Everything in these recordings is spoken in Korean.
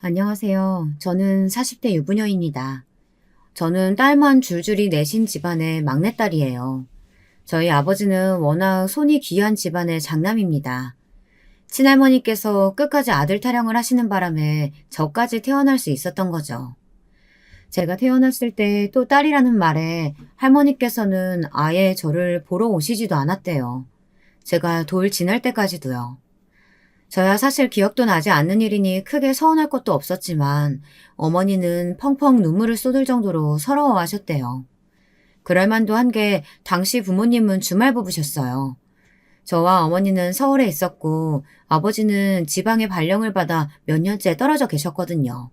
안녕하세요. 저는 40대 유부녀입니다. 저는 딸만 줄줄이 내신 집안의 막내딸이에요. 저희 아버지는 워낙 손이 귀한 집안의 장남입니다. 친할머니께서 끝까지 아들 타령을 하시는 바람에 저까지 태어날 수 있었던 거죠. 제가 태어났을 때 또 딸이라는 말에 할머니께서는 아예 저를 보러 오시지도 않았대요. 제가 돌 지날 때까지도요. 저야 사실 기억도 나지 않는 일이니 크게 서운할 것도 없었지만 어머니는 펑펑 눈물을 쏟을 정도로 서러워하셨대요. 그럴 만도 한 게 당시 부모님은 주말 부부셨어요. 저와 어머니는 서울에 있었고 아버지는 지방에 발령을 받아 몇 년째 떨어져 계셨거든요.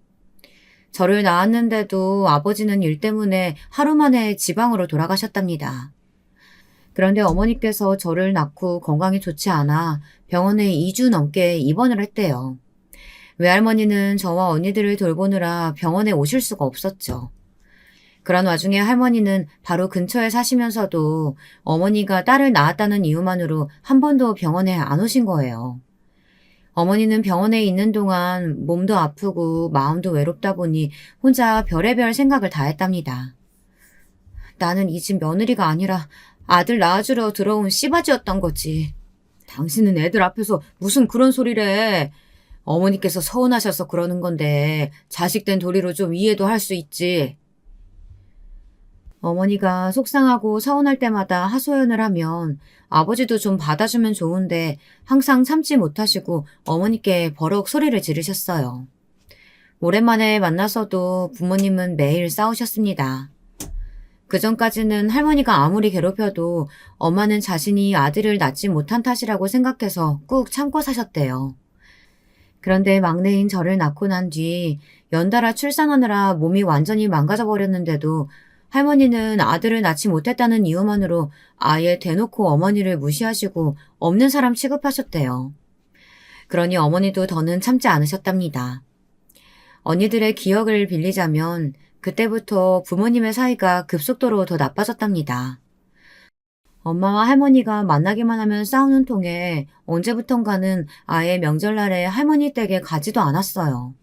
저를 낳았는데도 아버지는 일 때문에 하루 만에 지방으로 돌아가셨답니다. 그런데 어머니께서 저를 낳고 건강이 좋지 않아 병원에 2주 넘게 입원을 했대요. 외할머니는 저와 언니들을 돌보느라 병원에 오실 수가 없었죠. 그런 와중에 할머니는 바로 근처에 사시면서도 어머니가 딸을 낳았다는 이유만으로 한 번도 병원에 안 오신 거예요. 어머니는 병원에 있는 동안 몸도 아프고 마음도 외롭다 보니 혼자 별의별 생각을 다 했답니다. 나는 이 집 며느리가 아니라 아들 낳아주러 들어온 씨바지였던 거지. 당신은 애들 앞에서 무슨 그런 소리래. 어머니께서 서운하셔서 그러는 건데 자식된 도리로 좀 이해도 할 수 있지. 어머니가 속상하고 서운할 때마다 하소연을 하면 아버지도 좀 받아주면 좋은데 항상 참지 못하시고 어머니께 버럭 소리를 지르셨어요. 오랜만에 만나서도 부모님은 매일 싸우셨습니다. 그전까지는 할머니가 아무리 괴롭혀도 엄마는 자신이 아들을 낳지 못한 탓이라고 생각해서 꾹 참고 사셨대요. 그런데 막내인 저를 낳고 난 뒤 연달아 출산하느라 몸이 완전히 망가져 버렸는데도 할머니는 아들을 낳지 못했다는 이유만으로 아예 대놓고 어머니를 무시하시고 없는 사람 취급하셨대요. 그러니 어머니도 더는 참지 않으셨답니다. 언니들의 기억을 빌리자면 그때부터 부모님의 사이가 급속도로 더 나빠졌답니다. 엄마와 할머니가 만나기만 하면 싸우는 통에 언제부턴가는 아예 명절날에 할머니 댁에 가지도 않았어요.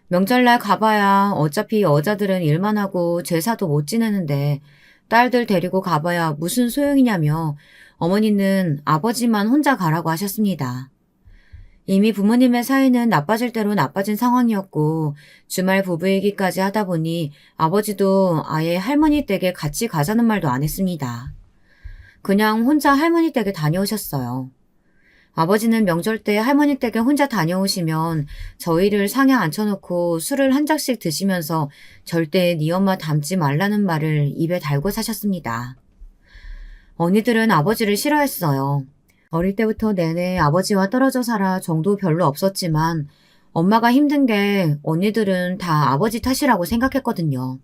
명절날 가봐야 어차피 여자들은 일만 하고 제사도 못 지내는데 딸들 데리고 가봐야 무슨 소용이냐며 어머니는 아버지만 혼자 가라고 하셨습니다. 이미 부모님의 사이는 나빠질 대로 나빠진 상황이었고 주말 부부이기까지 하다 보니 아버지도 아예 할머니 댁에 같이 가자는 말도 안 했습니다. 그냥 혼자 할머니 댁에 다녀오셨어요. 아버지는 명절 때 할머니 댁에 혼자 다녀오시면 저희를 상에 앉혀놓고 술을 한 잔씩 드시면서 절대 네 엄마 닮지 말라는 말을 입에 달고 사셨습니다. 언니들은 아버지를 싫어했어요. 어릴 때부터 내내 아버지와 떨어져 살아 정도 별로 없었지만 엄마가 힘든 게 언니들은 다 아버지 탓이라고 생각했거든요.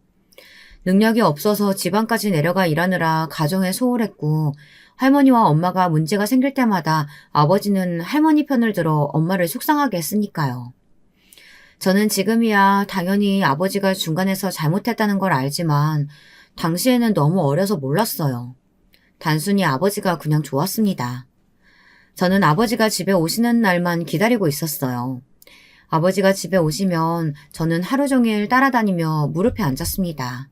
능력이 없어서 지방까지 내려가 일하느라 가정에 소홀했고 할머니와 엄마가 문제가 생길 때마다 아버지는 할머니 편을 들어 엄마를 속상하게 했으니까요. 저는 지금이야 당연히 아버지가 중간에서 잘못했다는 걸 알지만 당시에는 너무 어려서 몰랐어요. 단순히 아버지가 그냥 좋았습니다. 저는 아버지가 집에 오시는 날만 기다리고 있었어요. 아버지가 집에 오시면 저는 하루 종일 따라다니며 무릎에 앉았습니다.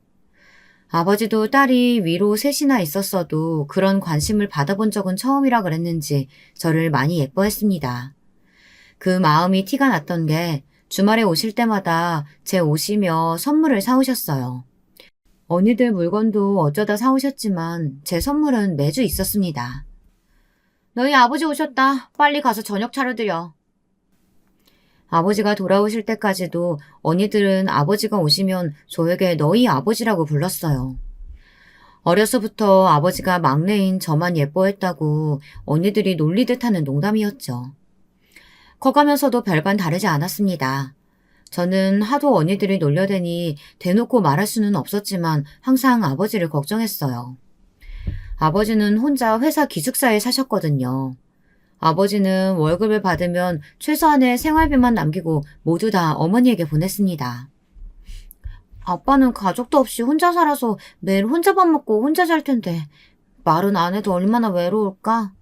아버지도 딸이 위로 셋이나 있었어도 그런 관심을 받아본 적은 처음이라 그랬는지 저를 많이 예뻐했습니다. 그 마음이 티가 났던 게 주말에 오실 때마다 제 옷이며 선물을 사오셨어요. 언니들 물건도 어쩌다 사오셨지만 제 선물은 매주 있었습니다. 너희 아버지 오셨다. 빨리 가서 저녁 차려드려. 아버지가 돌아오실 때까지도 언니들은 아버지가 오시면 저에게 너희 아버지라고 불렀어요. 어려서부터 아버지가 막내인 저만 예뻐했다고 언니들이 놀리듯 하는 농담이었죠. 커가면서도 별반 다르지 않았습니다. 저는 하도 언니들이 놀려대니 대놓고 말할 수는 없었지만 항상 아버지를 걱정했어요. 아버지는 혼자 회사 기숙사에 사셨거든요. 아버지는 월급을 받으면 최소한의 생활비만 남기고 모두 다 어머니에게 보냈습니다. 아빠는 가족도 없이 혼자 살아서 매일 혼자 밥 먹고 혼자 잘 텐데 말은 안 해도 얼마나 외로울까?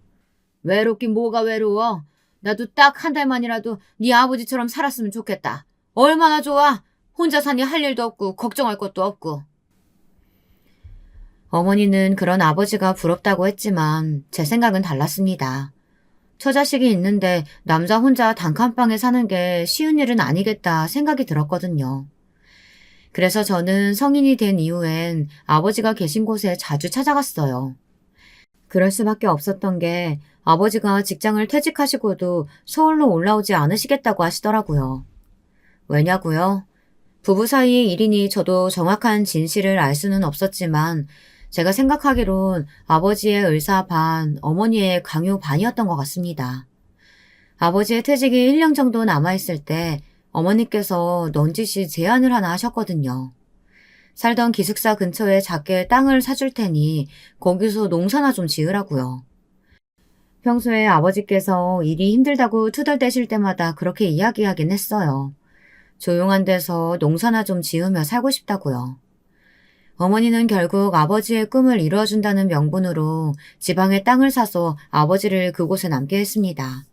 외롭긴 뭐가 외로워? 나도 딱 한 달만이라도 네 아버지처럼 살았으면 좋겠다. 얼마나 좋아. 혼자 사니 할 일도 없고 걱정할 것도 없고. 어머니는 그런 아버지가 부럽다고 했지만 제 생각은 달랐습니다. 처자식이 있는데 남자 혼자 단칸방에 사는 게 쉬운 일은 아니겠다 생각이 들었거든요. 그래서 저는 성인이 된 이후엔 아버지가 계신 곳에 자주 찾아갔어요. 그럴 수밖에 없었던 게 아버지가 직장을 퇴직하시고도 서울로 올라오지 않으시겠다고 하시더라고요. 왜냐고요? 부부 사이의 일이니 저도 정확한 진실을 알 수는 없었지만 제가 생각하기론 아버지의 의사 반, 어머니의 강요 반이었던 것 같습니다. 아버지의 퇴직이 1년 정도 남아있을 때 어머니께서 넌지시 제안을 하나 하셨거든요. 살던 기숙사 근처에 작게 땅을 사줄 테니 거기서 농사나 좀 지으라고요. 평소에 아버지께서 일이 힘들다고 투덜대실 때마다 그렇게 이야기하긴 했어요. 조용한 데서 농사나 좀 지으며 살고 싶다고요. 어머니는 결국 아버지의 꿈을 이루어준다는 명분으로 지방에 땅을 사서 아버지를 그곳에 남게 했습니다.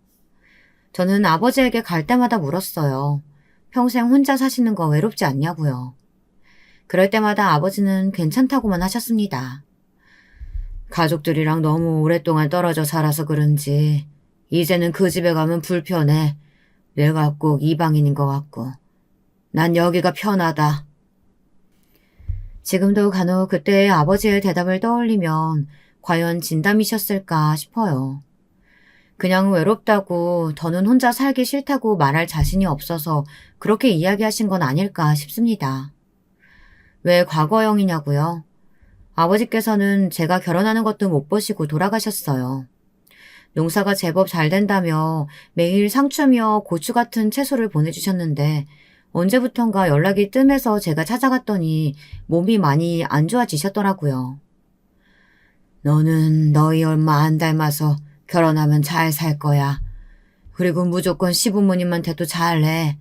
저는 아버지에게 갈 때마다 물었어요. 평생 혼자 사시는 거 외롭지 않냐고요. 그럴 때마다 아버지는 괜찮다고만 하셨습니다. 가족들이랑 너무 오랫동안 떨어져 살아서 그런지 이제는 그 집에 가면 불편해. 내가 꼭 이방인인 것 같고. 난 여기가 편하다. 지금도 간혹 그때의 아버지의 대답을 떠올리면 과연 진담이셨을까 싶어요. 그냥 외롭다고 더는 혼자 살기 싫다고 말할 자신이 없어서 그렇게 이야기하신 건 아닐까 싶습니다. 왜 과거형이냐고요? 아버지께서는 제가 결혼하는 것도 못 보시고 돌아가셨어요. 농사가 제법 잘 된다며 매일 상추며 고추 같은 채소를 보내주셨는데 언제부턴가 연락이 뜸해서 제가 찾아갔더니 몸이 많이 안 좋아지셨더라고요. 너는 너희 얼마 안 닮아서 결혼하면 잘 살 거야. 그리고 무조건 시부모님한테도 잘해.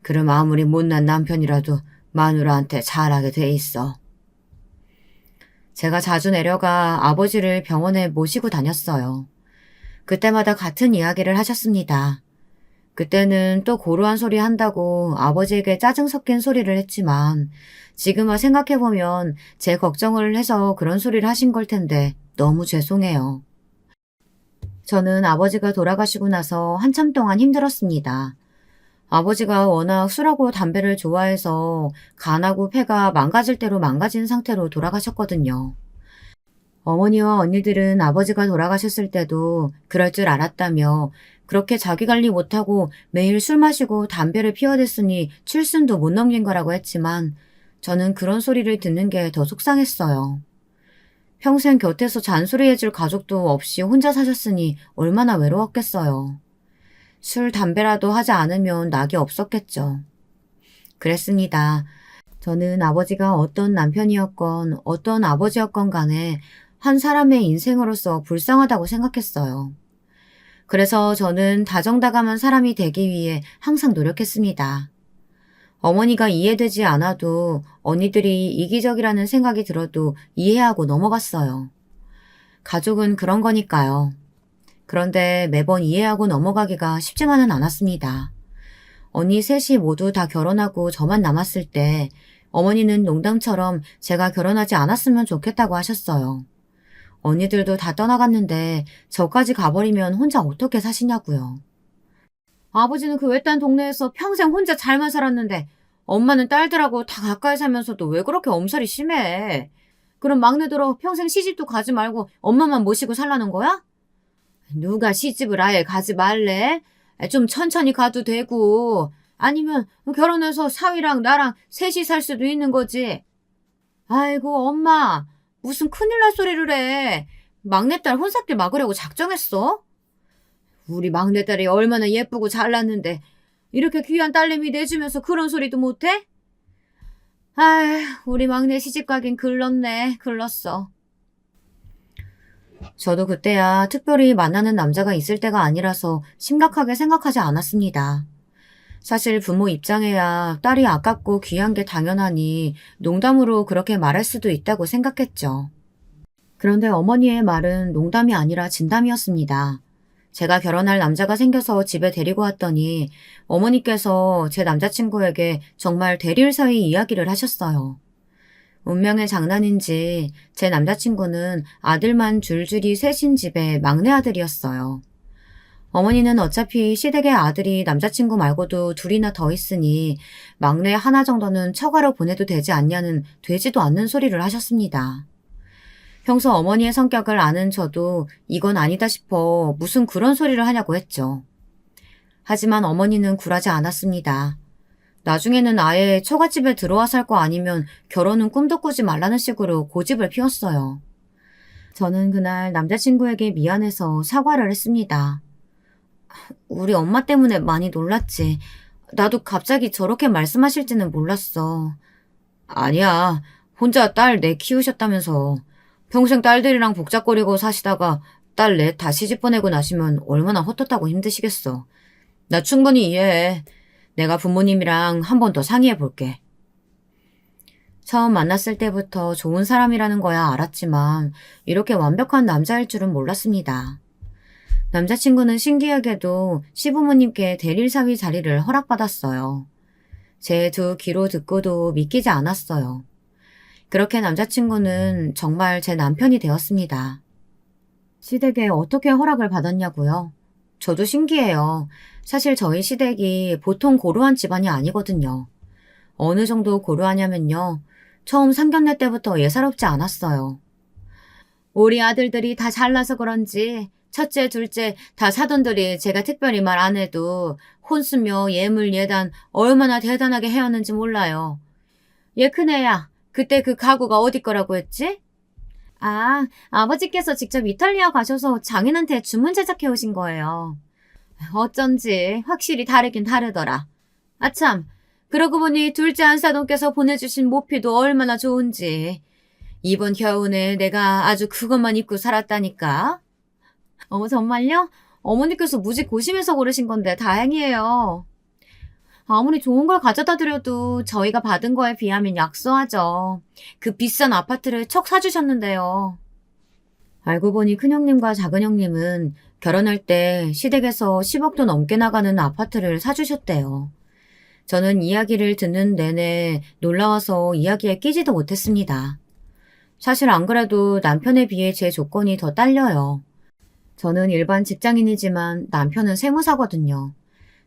그럼 아무리 못난 남편이라도 마누라한테 잘하게 돼 있어. 제가 자주 내려가 아버지를 병원에 모시고 다녔어요. 그때마다 같은 이야기를 하셨습니다. 그때는 또 고루한 소리 한다고 아버지에게 짜증 섞인 소리를 했지만 지금 와 생각해보면 제 걱정을 해서 그런 소리를 하신 걸 텐데 너무 죄송해요. 저는 아버지가 돌아가시고 나서 한참 동안 힘들었습니다. 아버지가 워낙 술하고 담배를 좋아해서 간하고 폐가 망가질 대로 망가진 상태로 돌아가셨거든요. 어머니와 언니들은 아버지가 돌아가셨을 때도 그럴 줄 알았다며 그렇게 자기관리 못하고 매일 술 마시고 담배를 피워댔으니 칠순도 못 넘긴 거라고 했지만 저는 그런 소리를 듣는 게 더 속상했어요. 평생 곁에서 잔소리해줄 가족도 없이 혼자 사셨으니 얼마나 외로웠겠어요. 술, 담배라도 하지 않으면 낙이 없었겠죠. 그랬습니다. 저는 아버지가 어떤 남편이었건 어떤 아버지였건 간에 한 사람의 인생으로서 불쌍하다고 생각했어요. 그래서 저는 다정다감한 사람이 되기 위해 항상 노력했습니다. 어머니가 이해되지 않아도 언니들이 이기적이라는 생각이 들어도 이해하고 넘어갔어요. 가족은 그런 거니까요. 그런데 매번 이해하고 넘어가기가 쉽지만은 않았습니다. 언니 셋이 모두 다 결혼하고 저만 남았을 때 어머니는 농담처럼 제가 결혼하지 않았으면 좋겠다고 하셨어요. 언니들도 다 떠나갔는데 저까지 가버리면 혼자 어떻게 사시냐고요. 아버지는 그 외딴 동네에서 평생 혼자 잘만 살았는데 엄마는 딸들하고 다 가까이 살면서도 왜 그렇게 엄살이 심해? 그럼 막내들어 평생 시집도 가지 말고 엄마만 모시고 살라는 거야? 누가 시집을 아예 가지 말래? 좀 천천히 가도 되고 아니면 결혼해서 사위랑 나랑 셋이 살 수도 있는 거지. 아이고 엄마 무슨 큰일 날 소리를 해. 막내딸 혼삭길 막으려고 작정했어? 우리 막내딸이 얼마나 예쁘고 잘났는데 이렇게 귀한 딸내미 내주면서 그런 소리도 못해? 아휴 우리 막내 시집가긴 글렀네. 글렀어. 저도 그때야 특별히 만나는 남자가 있을 때가 아니라서 심각하게 생각하지 않았습니다. 사실 부모 입장에야 딸이 아깝고 귀한 게 당연하니 농담으로 그렇게 말할 수도 있다고 생각했죠. 그런데 어머니의 말은 농담이 아니라 진담이었습니다. 제가 결혼할 남자가 생겨서 집에 데리고 왔더니 어머니께서 제 남자친구에게 정말 대릴 사위 이야기를 하셨어요. 운명의 장난인지 제 남자친구는 아들만 줄줄이 셋인 집의 막내 아들이었어요. 어머니는 어차피 시댁의 아들이 남자친구 말고도 둘이나 더 있으니 막내 하나 정도는 처가로 보내도 되지 않냐는 되지도 않는 소리를 하셨습니다. 평소 어머니의 성격을 아는 저도 이건 아니다 싶어 무슨 그런 소리를 하냐고 했죠. 하지만 어머니는 굴하지 않았습니다. 나중에는 아예 처갓집에 들어와 살 거 아니면 결혼은 꿈도 꾸지 말라는 식으로 고집을 피웠어요. 저는 그날 남자친구에게 미안해서 사과를 했습니다. 우리 엄마 때문에 많이 놀랐지. 나도 갑자기 저렇게 말씀하실지는 몰랐어. 아니야. 혼자 딸 내 키우셨다면서. 평생 딸들이랑 복잡거리고 사시다가 딸 넷 다 시집 보내고 나시면 얼마나 헛헛하고 힘드시겠어. 나 충분히 이해해. 내가 부모님이랑 한 번 더 상의해 볼게. 처음 만났을 때부터 좋은 사람이라는 거야 알았지만 이렇게 완벽한 남자일 줄은 몰랐습니다. 남자친구는 신기하게도 시부모님께 대릴사위 자리를 허락받았어요. 제 두 귀로 듣고도 믿기지 않았어요. 그렇게 남자친구는 정말 제 남편이 되었습니다. 시댁에 어떻게 허락을 받았냐고요? 저도 신기해요. 사실 저희 시댁이 보통 고루한 집안이 아니거든요. 어느 정도 고루하냐면요. 처음 상견례 때부터 예사롭지 않았어요. 우리 아들들이 다 잘나서 그런지 첫째, 둘째 다 사돈들이 제가 특별히 말 안 해도 혼수며 예물 예단 얼마나 대단하게 해왔는지 몰라요. 얘 큰애야, 그때 그 가구가 어디 거라고 했지? 아, 아버지께서 직접 이탈리아 가셔서 장인한테 주문 제작해 오신 거예요. 어쩐지 확실히 다르긴 다르더라. 아참, 그러고 보니 둘째 안사돈께서 보내주신 모피도 얼마나 좋은지. 이번 겨우내 내가 아주 그것만 입고 살았다니까. 어머, 정말요? 어머니께서 무지 고심해서 고르신 건데 다행이에요. 아무리 좋은 걸 가져다 드려도 저희가 받은 거에 비하면 약소하죠. 그 비싼 아파트를 척 사주셨는데요. 알고 보니 큰형님과 작은형님은 결혼할 때 시댁에서 10억도 넘게 나가는 아파트를 사주셨대요. 저는 이야기를 듣는 내내 놀라워서 이야기에 끼지도 못했습니다. 사실 안 그래도 남편에 비해 제 조건이 더 딸려요. 저는 일반 직장인이지만 남편은 세무사거든요.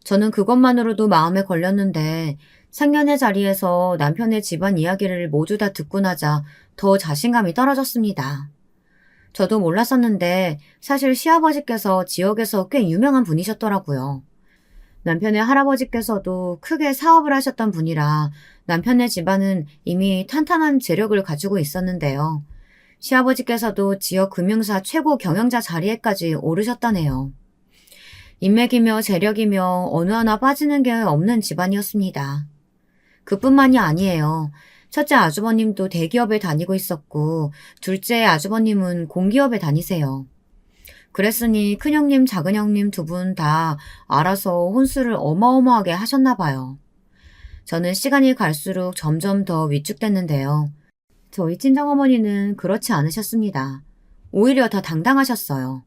저는 그것만으로도 마음에 걸렸는데 상견례 자리에서 남편의 집안 이야기를 모두 다 듣고 나자 더 자신감이 떨어졌습니다. 저도 몰랐었는데 사실 시아버지께서 지역에서 꽤 유명한 분이셨더라고요. 남편의 할아버지께서도 크게 사업을 하셨던 분이라 남편의 집안은 이미 탄탄한 재력을 가지고 있었는데요. 시아버지께서도 지역 금융사 최고 경영자 자리에까지 오르셨다네요. 인맥이며 재력이며 어느 하나 빠지는 게 없는 집안이었습니다. 그뿐만이 아니에요. 첫째 아주버님도 대기업에 다니고 있었고 둘째 아주버님은 공기업에 다니세요. 그랬으니 큰형님, 작은형님 두 분 다 알아서 혼수를 어마어마하게 하셨나 봐요. 저는 시간이 갈수록 점점 더 위축됐는데요. 저희 친정어머니는 그렇지 않으셨습니다. 오히려 더 당당하셨어요.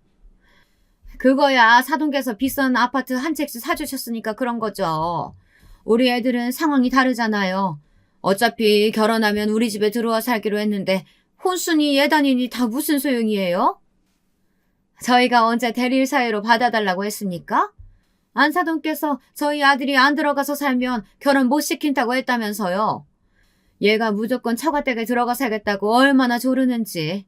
그거야 사돈께서 비싼 아파트 한 채씩 사주셨으니까 그런 거죠. 우리 애들은 상황이 다르잖아요. 어차피 결혼하면 우리 집에 들어와 살기로 했는데 혼수니 예단이니 다 무슨 소용이에요? 저희가 언제 대릴 사유로 받아달라고 했습니까? 안사돈께서 저희 아들이 안 들어가서 살면 결혼 못 시킨다고 했다면서요. 얘가 무조건 처가댁에 들어가 살겠다고 얼마나 조르는지.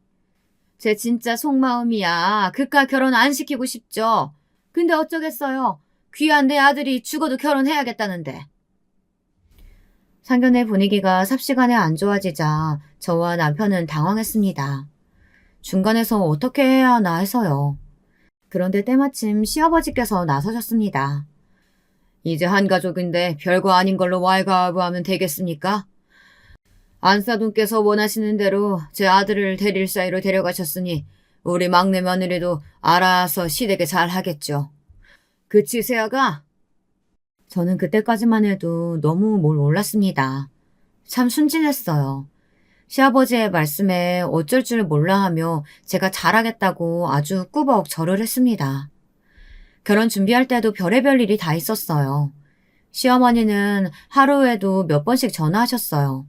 제 진짜 속마음이야. 그깟 결혼 안 시키고 싶죠. 근데 어쩌겠어요. 귀한 내 아들이 죽어도 결혼해야겠다는데. 상견례 분위기가 삽시간에 안 좋아지자 저와 남편은 당황했습니다. 중간에서 어떻게 해야 하나 해서요. 그런데 때마침 시아버지께서 나서셨습니다. 이제 한 가족인데 별거 아닌 걸로 왈가왈부하면 되겠습니까? 안사돈께서 원하시는 대로 제 아들을 데릴 사이로 데려가셨으니 우리 막내 며느리도 알아서 시댁에 잘 하겠죠. 그치, 세아가? 저는 그때까지만 해도 너무 뭘 몰랐습니다. 참 순진했어요. 시아버지의 말씀에 어쩔 줄 몰라 하며 제가 잘하겠다고 아주 꾸벅 절을 했습니다. 결혼 준비할 때도 별의별 일이 다 있었어요. 시어머니는 하루에도 몇 번씩 전화하셨어요.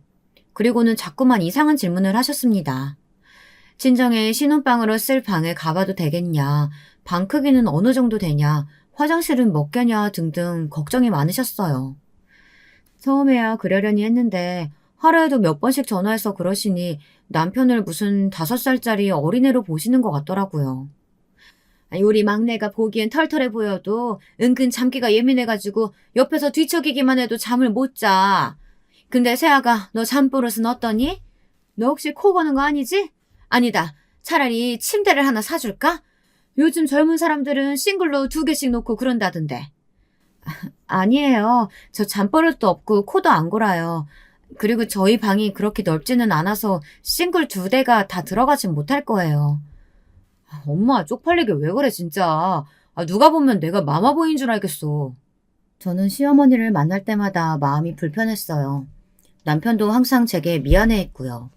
그리고는 자꾸만 이상한 질문을 하셨습니다. 친정에 신혼방으로 쓸 방에 가봐도 되겠냐, 방 크기는 어느 정도 되냐, 화장실은 몇 개냐 등등 걱정이 많으셨어요. 처음에야 그러려니 했는데 하루에도 몇 번씩 전화해서 그러시니 남편을 무슨 5살짜리 어린애로 보시는 것 같더라고요. 우리 막내가 보기엔 털털해 보여도 은근 잠기가 예민해가지고 옆에서 뒤척이기만 해도 잠을 못 자. 근데 세아가 너 잠버릇은 어떠니? 너 혹시 코 고는 거 아니지? 아니다. 차라리 침대를 하나 사줄까? 요즘 젊은 사람들은 싱글로 2개씩 놓고 그런다던데. 아니에요. 저 잠버릇도 없고 코도 안 골아요. 그리고 저희 방이 그렇게 넓지는 않아서 싱글 2대가 다 들어가진 못할 거예요. 엄마 쪽팔리게 왜 그래 진짜. 누가 보면 내가 마마보이인 줄 알겠어. 저는 시어머니를 만날 때마다 마음이 불편했어요. 남편도 항상 제게 미안해했고요.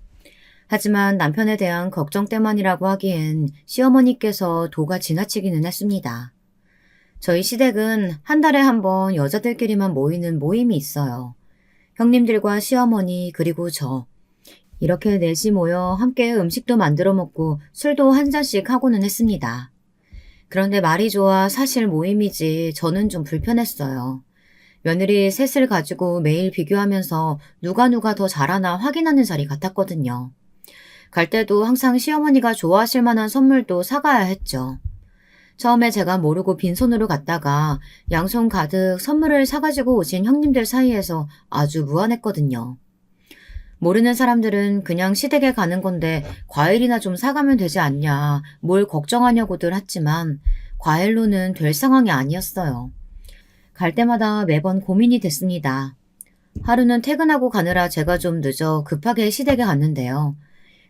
하지만 남편에 대한 걱정 때문이라고 하기엔 시어머니께서 도가 지나치기는 했습니다. 저희 시댁은 한 달에 한 번 여자들끼리만 모이는 모임이 있어요. 형님들과 시어머니 그리고 저. 이렇게 넷이 모여 함께 음식도 만들어 먹고 술도 한 잔씩 하고는 했습니다. 그런데 말이 좋아 사실 모임이지 저는 좀 불편했어요. 며느리 셋을 가지고 매일 비교하면서 누가 더 잘하나 확인하는 자리 같았거든요. 갈 때도 항상 시어머니가 좋아하실 만한 선물도 사가야 했죠. 처음에 제가 모르고 빈손으로 갔다가 양손 가득 선물을 사가지고 오신 형님들 사이에서 아주 무안했거든요. 모르는 사람들은 그냥 시댁에 가는 건데 과일이나 좀 사가면 되지 않냐, 뭘 걱정하냐고들 했지만 과일로는 될 상황이 아니었어요. 갈 때마다 매번 고민이 됐습니다. 하루는 퇴근하고 가느라 제가 좀 늦어 급하게 시댁에 갔는데요.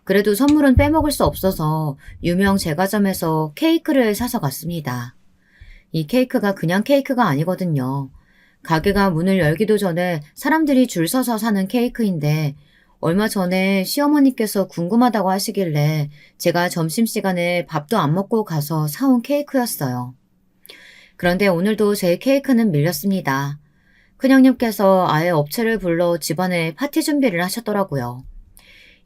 그래도 선물은 빼먹을 수 없어서 유명 제과점에서 케이크를 사서 갔습니다. 이 케이크가 그냥 케이크가 아니거든요. 가게가 문을 열기도 전에 사람들이 줄 서서 사는 케이크인데 얼마 전에 시어머니께서 궁금하다고 하시길래 제가 점심시간에 밥도 안 먹고 가서 사온 케이크였어요. 그런데 오늘도 제 케이크는 밀렸습니다. 큰형님께서 아예 업체를 불러 집안에 파티 준비를 하셨더라고요.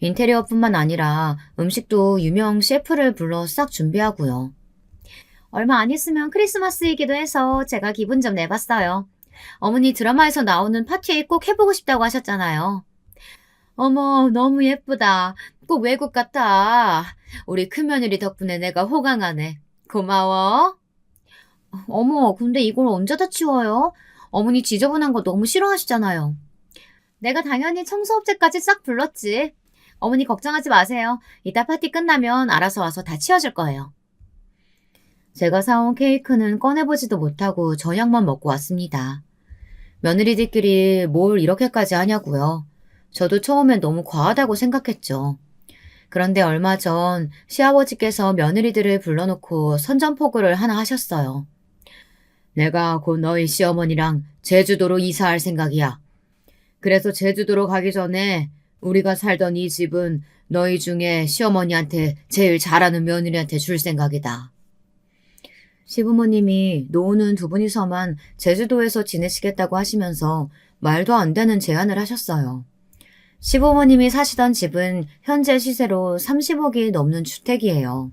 인테리어뿐만 아니라 음식도 유명 셰프를 불러 싹 준비하고요. 얼마 안 있으면 크리스마스이기도 해서 제가 기분 좀 내봤어요. 어머니 드라마에서 나오는 파티 꼭 해보고 싶다고 하셨잖아요. 어머, 너무 예쁘다. 꼭 외국 같아. 우리 큰며느리 덕분에 내가 호강하네. 고마워. 어머, 근데 이걸 언제 다 치워요? 어머니 지저분한 거 너무 싫어하시잖아요. 내가 당연히 청소업체까지 싹 불렀지. 어머니 걱정하지 마세요. 이따 파티 끝나면 알아서 와서 다 치워줄 거예요. 제가 사온 케이크는 꺼내보지도 못하고 저녁만 먹고 왔습니다. 며느리들끼리 뭘 이렇게까지 하냐고요. 저도 처음엔 너무 과하다고 생각했죠. 그런데 얼마 전 시아버지께서 며느리들을 불러놓고 선전포고를 하나 하셨어요. 내가 곧 너희 시어머니랑 제주도로 이사할 생각이야. 그래서 제주도로 가기 전에 우리가 살던 이 집은 너희 중에 시어머니한테 제일 잘하는 며느리한테 줄 생각이다. 시부모님이 노후는 2분이서만 제주도에서 지내시겠다고 하시면서 말도 안 되는 제안을 하셨어요. 시부모님이 사시던 집은 현재 시세로 30억이 넘는 주택이에요.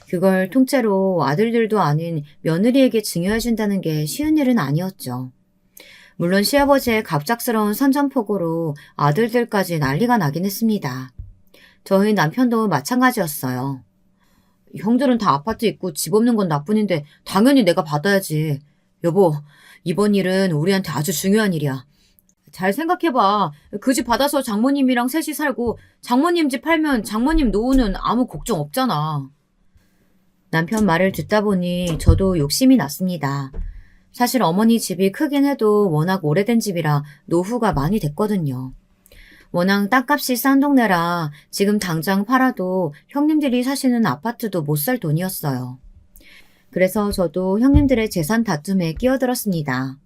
그걸 통째로 아들들도 아닌 며느리에게 증여해준다는 게 쉬운 일은 아니었죠. 물론 시아버지의 갑작스러운 선전포고로 아들들까지 난리가 나긴 했습니다. 저희 남편도 마찬가지였어요. 형들은 다 아파트 있고 집 없는 건 나뿐인데 당연히 내가 받아야지. 여보, 이번 일은 우리한테 아주 중요한 일이야. 잘 생각해봐. 그 집 받아서 장모님이랑 셋이 살고 장모님 집 팔면 장모님 노후는 아무 걱정 없잖아. 남편 말을 듣다 보니 저도 욕심이 났습니다. 사실 어머니 집이 크긴 해도 워낙 오래된 집이라 노후가 많이 됐거든요. 워낙 땅값이 싼 동네라 지금 당장 팔아도 형님들이 사시는 아파트도 못 살 돈이었어요. 그래서 저도 형님들의 재산 다툼에 끼어들었습니다.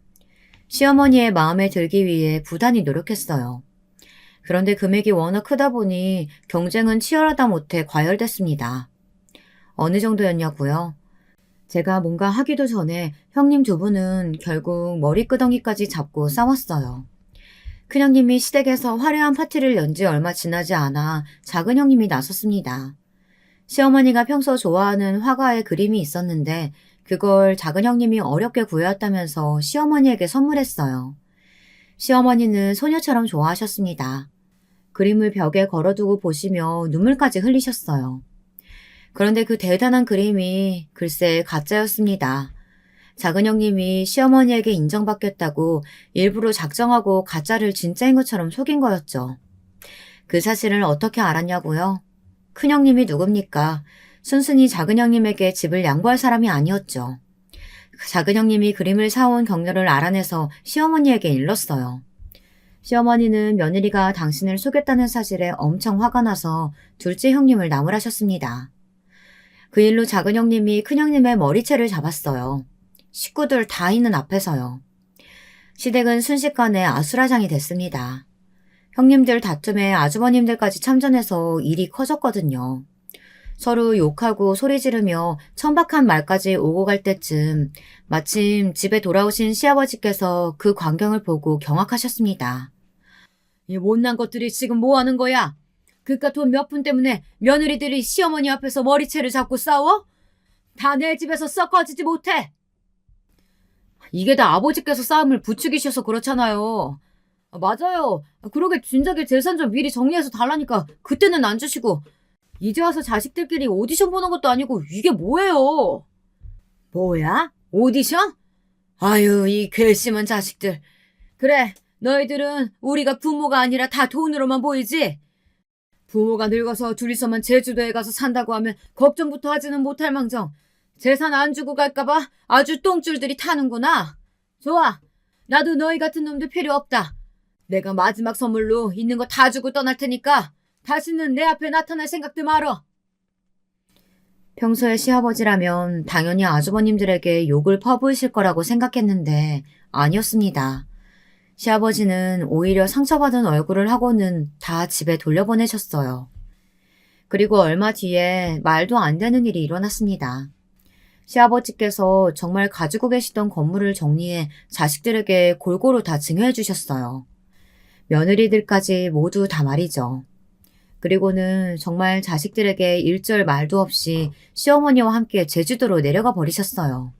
시어머니의 마음에 들기 위해 부단히 노력했어요. 그런데 금액이 워낙 크다 보니 경쟁은 치열하다 못해 과열됐습니다. 어느 정도였냐고요? 제가 뭔가 하기도 전에 형님 두 분은 결국 머리끄덩이까지 잡고 싸웠어요. 큰형님이 시댁에서 화려한 파티를 연 지 얼마 지나지 않아 작은 형님이 나섰습니다. 시어머니가 평소 좋아하는 화가의 그림이 있었는데 그걸 작은 형님이 어렵게 구해왔다면서 시어머니에게 선물했어요. 시어머니는 소녀처럼 좋아하셨습니다. 그림을 벽에 걸어두고 보시며 눈물까지 흘리셨어요. 그런데 그 대단한 그림이 글쎄 가짜였습니다. 작은 형님이 시어머니에게 인정받겠다고 일부러 작정하고 가짜를 진짜인 것처럼 속인 거였죠. 그 사실을 어떻게 알았냐고요? 큰형님이 누굽니까? 순순히 작은 형님에게 집을 양보할 사람이 아니었죠. 작은 형님이 그림을 사온 경로를 알아내서 시어머니에게 일렀어요. 시어머니는 며느리가 당신을 속였다는 사실에 엄청 화가 나서 둘째 형님을 나무라셨습니다. 그 일로 작은 형님이 큰 형님의 머리채를 잡았어요. 식구들 다 있는 앞에서요. 시댁은 순식간에 아수라장이 됐습니다. 형님들 다툼에 아주버님들까지 참전해서 일이 커졌거든요. 서로 욕하고 소리 지르며 천박한 말까지 오고 갈 때쯤 마침 집에 돌아오신 시아버지께서 그 광경을 보고 경악하셨습니다. 이 못난 것들이 지금 뭐 하는 거야? 그깟 돈 몇 푼 때문에 며느리들이 시어머니 앞에서 머리채를 잡고 싸워? 다 내 집에서 썩어지지 못해. 이게 다 아버지께서 싸움을 부추기셔서 그렇잖아요. 맞아요. 그러게 진작에 재산 좀 미리 정리해서 달라니까 그때는 안 주시고 이제 와서 자식들끼리 오디션 보는 것도 아니고 이게 뭐예요? 뭐야? 오디션? 아유, 이 괘씸한 자식들. 그래, 너희들은 우리가 부모가 아니라 다 돈으로만 보이지? 부모가 늙어서 둘이서만 제주도에 가서 산다고 하면 걱정부터 하지는 못할 망정 재산 안 주고 갈까봐 아주 똥줄들이 타는구나. 좋아, 나도 너희 같은 놈들 필요 없다. 내가 마지막 선물로 있는 거 다 주고 떠날 테니까 다시는 내 앞에 나타날 생각도 말어. 평소에 시아버지라면 당연히 아주버님들에게 욕을 퍼부으실 거라고 생각했는데 아니었습니다. 시아버지는 오히려 상처받은 얼굴을 하고는 다 집에 돌려보내셨어요. 그리고 얼마 뒤에 말도 안 되는 일이 일어났습니다. 시아버지께서 정말 가지고 계시던 건물을 정리해 자식들에게 골고루 다 증여해 주셨어요. 며느리들까지 모두 다 말이죠. 그리고는 정말 자식들에게 일절 말도 없이 시어머니와 함께 제주도로 내려가 버리셨어요.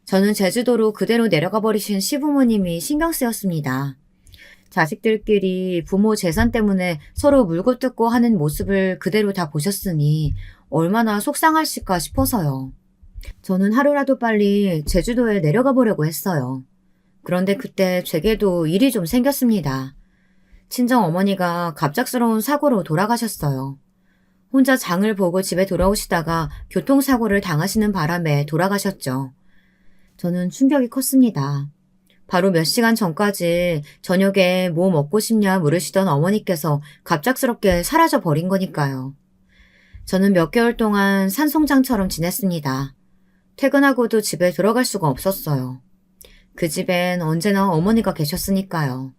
저는 제주도로 그대로 내려가 버리신 시부모님이 신경 쓰였습니다. 자식들끼리 부모 재산 때문에 서로 물고 뜯고 하는 모습을 그대로 다 보셨으니 얼마나 속상하실까 싶어서요. 저는 하루라도 빨리 제주도에 내려가 보려고 했어요. 그런데 그때 제게도 일이 좀 생겼습니다. 친정 어머니가 갑작스러운 사고로 돌아가셨어요. 혼자 장을 보고 집에 돌아오시다가 교통사고를 당하시는 바람에 돌아가셨죠. 저는 충격이 컸습니다. 바로 몇 시간 전까지 저녁에 뭐 먹고 싶냐 물으시던 어머니께서 갑작스럽게 사라져 버린 거니까요. 저는 몇 개월 동안 산송장처럼 지냈습니다. 퇴근하고도 집에 들어갈 수가 없었어요. 그 집엔 언제나 어머니가 계셨으니까요.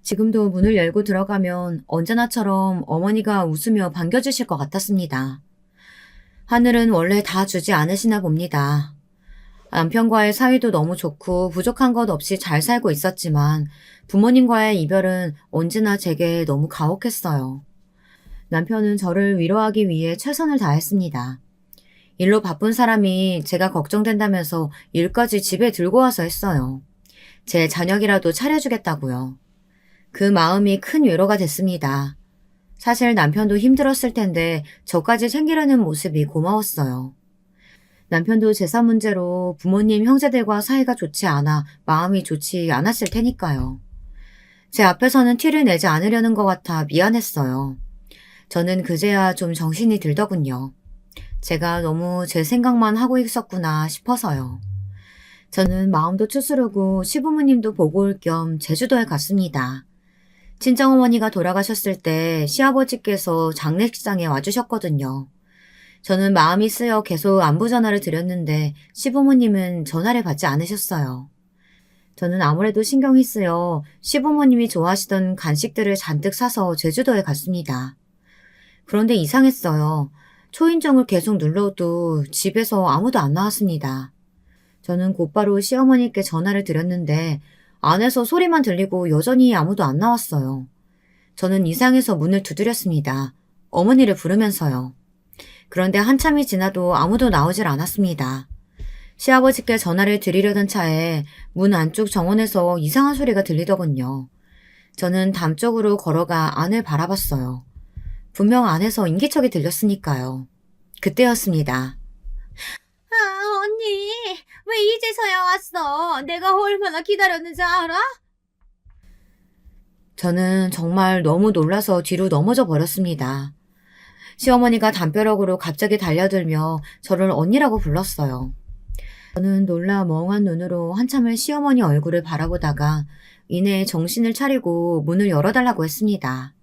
지금도 문을 열고 들어가면 언제나처럼 어머니가 웃으며 반겨주실 것 같았습니다. 하늘은 원래 다 주지 않으시나 봅니다. 남편과의 사이도 너무 좋고 부족한 것 없이 잘 살고 있었지만 부모님과의 이별은 언제나 제게 너무 가혹했어요. 남편은 저를 위로하기 위해 최선을 다했습니다. 일로 바쁜 사람이 제가 걱정된다면서 일까지 집에 들고 와서 했어요. 제 저녁이라도 차려주겠다고요. 그 마음이 큰 위로가 됐습니다. 사실 남편도 힘들었을 텐데 저까지 챙기려는 모습이 고마웠어요. 남편도 재산 문제로 부모님 형제들과 사이가 좋지 않아 마음이 좋지 않았을 테니까요. 제 앞에서는 티를 내지 않으려는 것 같아 미안했어요. 저는 그제야 좀 정신이 들더군요. 제가 너무 제 생각만 하고 있었구나 싶어서요. 저는 마음도 추스르고 시부모님도 보고 올 겸 제주도에 갔습니다. 친정어머니가 돌아가셨을 때 시아버지께서 장례식장에 와주셨거든요. 저는 마음이 쓰여 계속 안부 전화를 드렸는데 시부모님은 전화를 받지 않으셨어요. 저는 아무래도 신경이 쓰여 시부모님이 좋아하시던 간식들을 잔뜩 사서 제주도에 갔습니다. 그런데 이상했어요. 초인종을 계속 눌러도 집에서 아무도 안 나왔습니다. 저는 곧바로 시어머니께 전화를 드렸는데 안에서 소리만 들리고 여전히 아무도 안 나왔어요. 저는 이상해서 문을 두드렸습니다. 어머니를 부르면서요. 그런데 한참이 지나도 아무도 나오질 않았습니다. 시아버지께 전화를 드리려던 차에 문 안쪽 정원에서 이상한 소리가 들리더군요. 저는 담 쪽으로 걸어가 안을 바라봤어요. 분명 안에서 인기척이 들렸으니까요. 그때였습니다. 아, 언니, 왜 이제서야 왔어? 내가 얼마나 기다렸는지 알아? 저는 정말 너무 놀라서 뒤로 넘어져 버렸습니다. 시어머니가 담벼락으로 갑자기 달려들며 저를 언니라고 불렀어요. 저는 놀라 멍한 눈으로 한참을 시어머니 얼굴을 바라보다가 이내 정신을 차리고 문을 열어달라고 했습니다.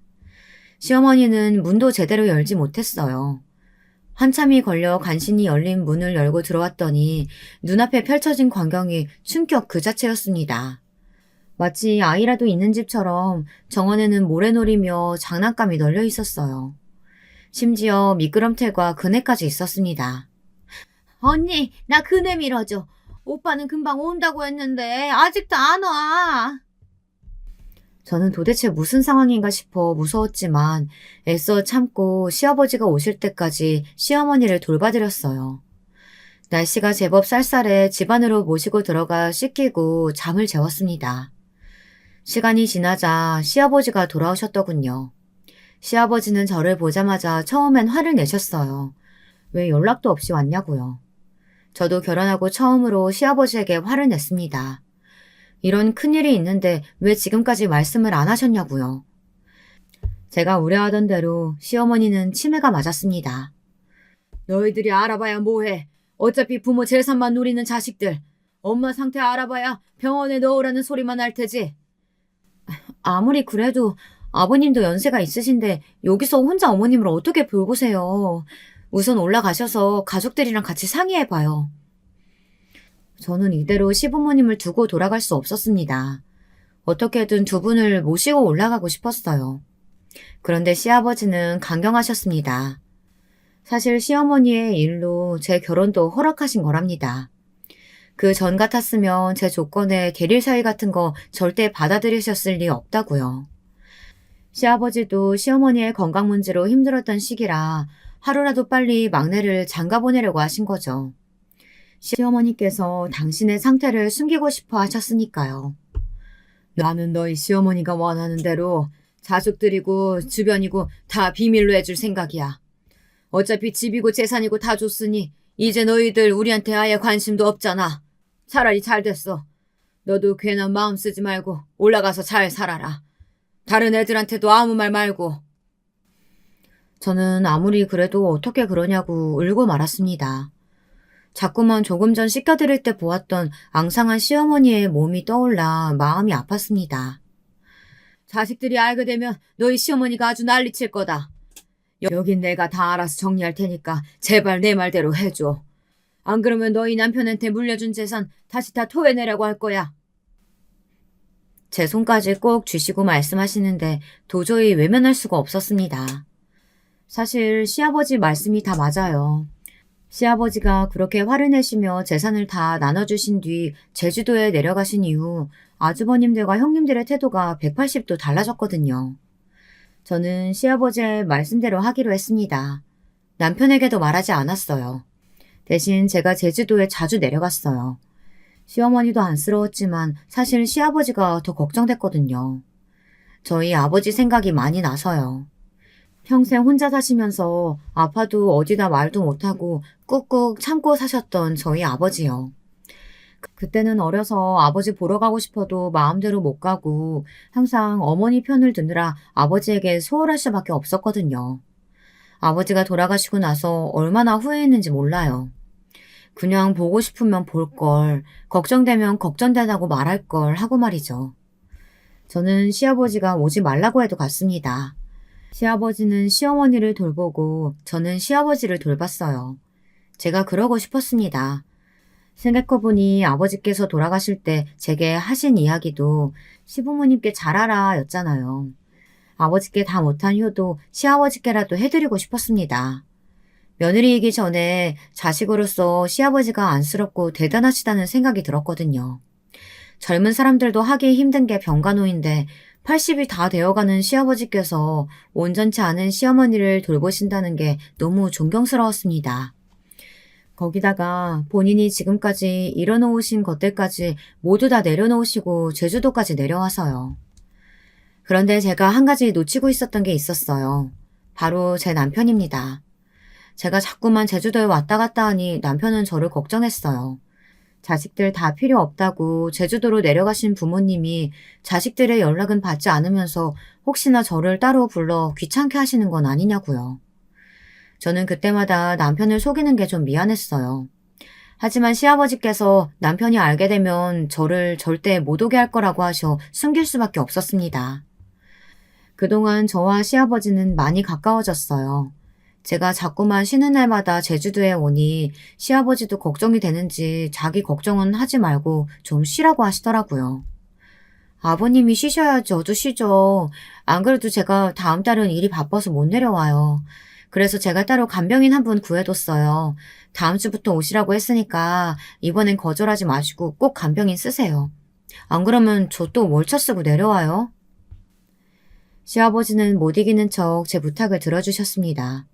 시어머니는 문도 제대로 열지 못했어요. 한참이 걸려 간신히 열린 문을 열고 들어왔더니 눈앞에 펼쳐진 광경이 충격 그 자체였습니다. 마치 아이라도 있는 집처럼 정원에는 모래놀이며 장난감이 널려 있었어요. 심지어 미끄럼틀과 그네까지 있었습니다. 언니, 나 그네 밀어줘. 오빠는 금방 온다고 했는데 아직도 안 와. 저는 도대체 무슨 상황인가 싶어 무서웠지만 애써 참고 시아버지가 오실 때까지 시어머니를 돌봐드렸어요. 날씨가 제법 쌀쌀해 집 안으로 모시고 들어가 씻기고 잠을 재웠습니다. 시간이 지나자 시아버지가 돌아오셨더군요. 시아버지는 저를 보자마자 처음엔 화를 내셨어요. 왜 연락도 없이 왔냐고요. 저도 결혼하고 처음으로 시아버지에게 화를 냈습니다. 이런 큰일이 있는데 왜 지금까지 말씀을 안 하셨냐고요. 제가 우려하던 대로 시어머니는 치매가 맞았습니다. 너희들이 알아봐야 뭐해. 어차피 부모 재산만 누리는 자식들. 엄마 상태 알아봐야 병원에 넣으라는 소리만 할 테지. 아무리 그래도 아버님도 연세가 있으신데 여기서 혼자 어머님을 어떻게 돌보세요. 우선 올라가셔서 가족들이랑 같이 상의해봐요. 저는 이대로 시부모님을 두고 돌아갈 수 없었습니다. 어떻게든 두 분을 모시고 올라가고 싶었어요. 그런데 시아버지는 강경하셨습니다. 사실 시어머니의 일로 제 결혼도 허락하신 거랍니다. 그 전 같았으면 제 조건에 계릴 사위 같은 거 절대 받아들이셨을 리 없다고요. 시아버지도 시어머니의 건강 문제로 힘들었던 시기라 하루라도 빨리 막내를 장가 보내려고 하신 거죠. 시어머니께서 당신의 상태를 숨기고 싶어 하셨으니까요. 나는 너희 시어머니가 원하는 대로 자식들이고 주변이고 다 비밀로 해줄 생각이야. 어차피 집이고 재산이고 다 줬으니 이제 너희들 우리한테 아예 관심도 없잖아. 차라리 잘 됐어. 너도 괜한 마음 쓰지 말고 올라가서 잘 살아라. 다른 애들한테도 아무 말 말고. 저는 아무리 그래도 어떻게 그러냐고 울고 말았습니다. 자꾸만 조금 전 씻겨드릴 때 보았던 앙상한 시어머니의 몸이 떠올라 마음이 아팠습니다. 자식들이 알게 되면 너희 시어머니가 아주 난리칠 거다. 여긴 내가 다 알아서 정리할 테니까 제발 내 말대로 해줘. 안 그러면 너희 남편한테 물려준 재산 다시 다 토해내라고 할 거야. 제 손까지 꼭 쥐시고 말씀하시는데 도저히 외면할 수가 없었습니다. 사실 시아버지 말씀이 다 맞아요. 시아버지가 그렇게 화를 내시며 재산을 다 나눠주신 뒤 제주도에 내려가신 이후 아주버님들과 형님들의 태도가 180도 달라졌거든요. 저는 시아버지의 말씀대로 하기로 했습니다. 남편에게도 말하지 않았어요. 대신 제가 제주도에 자주 내려갔어요. 시어머니도 안쓰러웠지만 사실 시아버지가 더 걱정됐거든요. 저희 아버지 생각이 많이 나서요. 평생 혼자 사시면서 아파도 어디다 말도 못하고 꾹꾹 참고 사셨던 저희 아버지요. 그때는 어려서 아버지 보러 가고 싶어도 마음대로 못 가고 항상 어머니 편을 드느라 아버지에게 소홀할 수밖에 없었거든요. 아버지가 돌아가시고 나서 얼마나 후회했는지 몰라요. 그냥 보고 싶으면 볼 걸, 걱정되면 걱정된다고 말할 걸 하고 말이죠. 저는 시아버지가 오지 말라고 해도 갔습니다. 시아버지는 시어머니를 돌보고 저는 시아버지를 돌봤어요. 제가 그러고 싶었습니다. 생각해보니 아버지께서 돌아가실 때 제게 하신 이야기도 시부모님께 잘하라 였잖아요. 아버지께 다 못한 효도 시아버지께라도 해드리고 싶었습니다. 며느리이기 전에 자식으로서 시아버지가 안쓰럽고 대단하시다는 생각이 들었거든요. 젊은 사람들도 하기 힘든 게 병간호인데 80이 다 되어가는 시아버지께서 온전치 않은 시어머니를 돌보신다는 게 너무 존경스러웠습니다. 거기다가 본인이 지금까지 일어놓으신 것들까지 모두 다 내려놓으시고 제주도까지 내려와서요. 그런데 제가 한 가지 놓치고 있었던 게 있었어요. 바로 제 남편입니다. 제가 자꾸만 제주도에 왔다 갔다 하니 남편은 저를 걱정했어요. 자식들 다 필요 없다고 제주도로 내려가신 부모님이 자식들의 연락은 받지 않으면서 혹시나 저를 따로 불러 귀찮게 하시는 건 아니냐고요. 저는 그때마다 남편을 속이는 게 좀 미안했어요. 하지만 시아버지께서 남편이 알게 되면 저를 절대 못 오게 할 거라고 하셔 숨길 수밖에 없었습니다. 그동안 저와 시아버지는 많이 가까워졌어요. 제가 자꾸만 쉬는 날마다 제주도에 오니 시아버지도 걱정이 되는지 자기 걱정은 하지 말고 좀 쉬라고 하시더라고요. 아버님이 쉬셔야 저도 쉬죠. 안 그래도 제가 다음 달은 일이 바빠서 못 내려와요. 그래서 제가 따로 간병인 한 분 구해뒀어요. 다음 주부터 오시라고 했으니까 이번엔 거절하지 마시고 꼭 간병인 쓰세요. 안 그러면 저 또 월차 쓰고 내려와요. 시아버지는 못 이기는 척 제 부탁을 들어주셨습니다.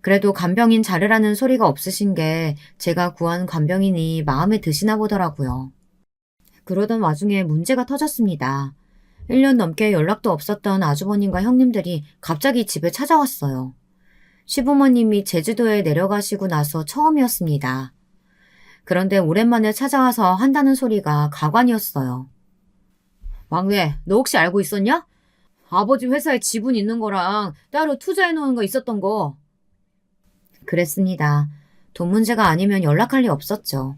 그래도 간병인 자르라는 소리가 없으신 게 제가 구한 간병인이 마음에 드시나 보더라고요. 그러던 와중에 문제가 터졌습니다. 1년 넘게 연락도 없었던 아주버님과 형님들이 갑자기 집에 찾아왔어요. 시부모님이 제주도에 내려가시고 나서 처음이었습니다. 그런데 오랜만에 찾아와서 한다는 소리가 가관이었어요. 막내, 너 혹시 알고 있었냐? 아버지 회사에 지분 있는 거랑 따로 투자해놓은 거 있었던 거. 그랬습니다. 돈 문제가 아니면 연락할 리 없었죠.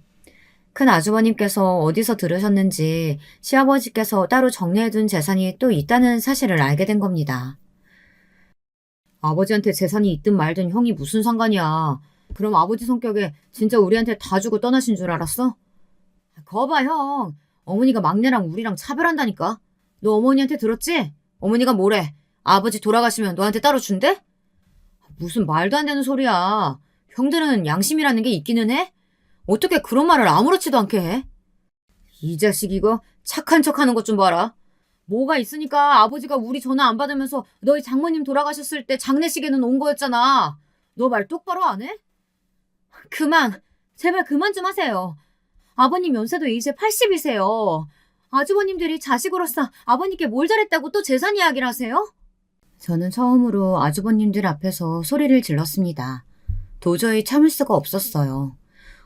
큰 아주버님께서 어디서 들으셨는지 시아버지께서 따로 정리해둔 재산이 또 있다는 사실을 알게 된 겁니다. 아버지한테 재산이 있든 말든 형이 무슨 상관이야. 그럼 아버지 성격에 진짜 우리한테 다 주고 떠나신 줄 알았어? 거봐 형. 어머니가 막내랑 우리랑 차별한다니까. 너 어머니한테 들었지? 어머니가 뭐래? 아버지 돌아가시면 너한테 따로 준대? 무슨 말도 안 되는 소리야. 형들은 양심이라는 게 있기는 해? 어떻게 그런 말을 아무렇지도 않게 해? 이 자식 이거 착한 척하는 것 좀 봐라. 뭐가 있으니까 아버지가 우리 전화 안 받으면서 너희 장모님 돌아가셨을 때 장례식에는 온 거였잖아. 너 말 똑바로 안 해? 그만. 제발 그만 좀 하세요. 아버님 연세도 이제 80이세요. 아주버님들이 자식으로서 아버님께 뭘 잘했다고 또 재산 이야기를 하세요? 저는 처음으로 아주버님들 앞에서 소리를 질렀습니다. 도저히 참을 수가 없었어요.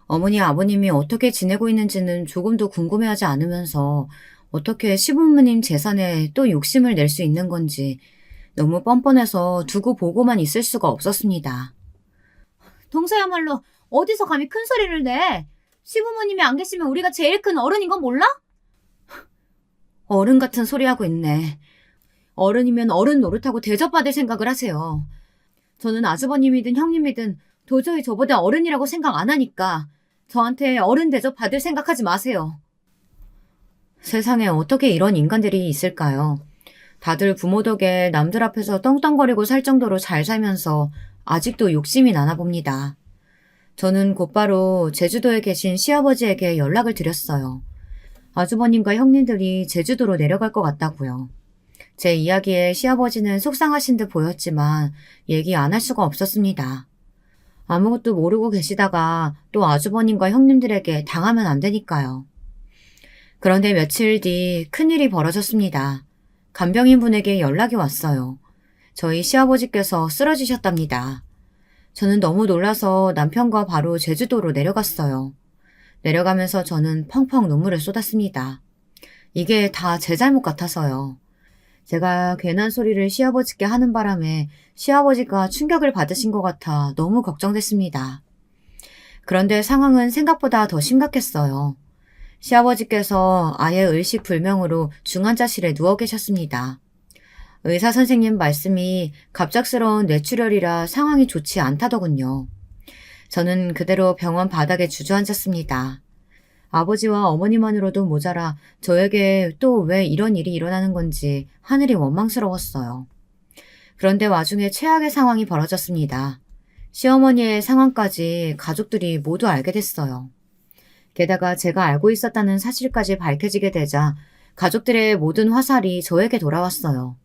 어머니 아버님이 어떻게 지내고 있는지는 조금도 궁금해하지 않으면서 어떻게 시부모님 재산에 또 욕심을 낼 수 있는 건지 너무 뻔뻔해서 두고 보고만 있을 수가 없었습니다. 동서야말로 어디서 감히 큰 소리를 내? 시부모님이 안 계시면 우리가 제일 큰 어른인 건 몰라? 어른 같은 소리 하고 있네. 어른이면 어른 노릇하고 대접받을 생각을 하세요. 저는 아주버님이든 형님이든 도저히 저보다 어른이라고 생각 안 하니까 저한테 어른 대접 받을 생각하지 마세요. 세상에 어떻게 이런 인간들이 있을까요? 다들 부모 덕에 남들 앞에서 떵떵거리고 살 정도로 잘 살면서 아직도 욕심이 나나 봅니다. 저는 곧바로 제주도에 계신 시아버지에게 연락을 드렸어요. 아주버님과 형님들이 제주도로 내려갈 것 같다고요. 제 이야기에 시아버지는 속상하신 듯 보였지만 얘기 안 할 수가 없었습니다. 아무것도 모르고 계시다가 또 아주버님과 형님들에게 당하면 안 되니까요. 그런데 며칠 뒤 큰일이 벌어졌습니다. 간병인 분에게 연락이 왔어요. 저희 시아버지께서 쓰러지셨답니다. 저는 너무 놀라서 남편과 바로 제주도로 내려갔어요. 내려가면서 저는 펑펑 눈물을 쏟았습니다. 이게 다 제 잘못 같아서요. 제가 괜한 소리를 시아버지께 하는 바람에 시아버지가 충격을 받으신 것 같아 너무 걱정됐습니다. 그런데 상황은 생각보다 더 심각했어요. 시아버지께서 아예 의식불명으로 중환자실에 누워 계셨습니다. 의사 선생님 말씀이 갑작스러운 뇌출혈이라 상황이 좋지 않다더군요. 저는 그대로 병원 바닥에 주저앉았습니다. 아버지와 어머니만으로도 모자라 저에게 또 왜 이런 일이 일어나는 건지 하늘이 원망스러웠어요. 그런데 와중에 최악의 상황이 벌어졌습니다. 시어머니의 상황까지 가족들이 모두 알게 됐어요. 게다가 제가 알고 있었다는 사실까지 밝혀지게 되자 가족들의 모든 화살이 저에게 돌아왔어요.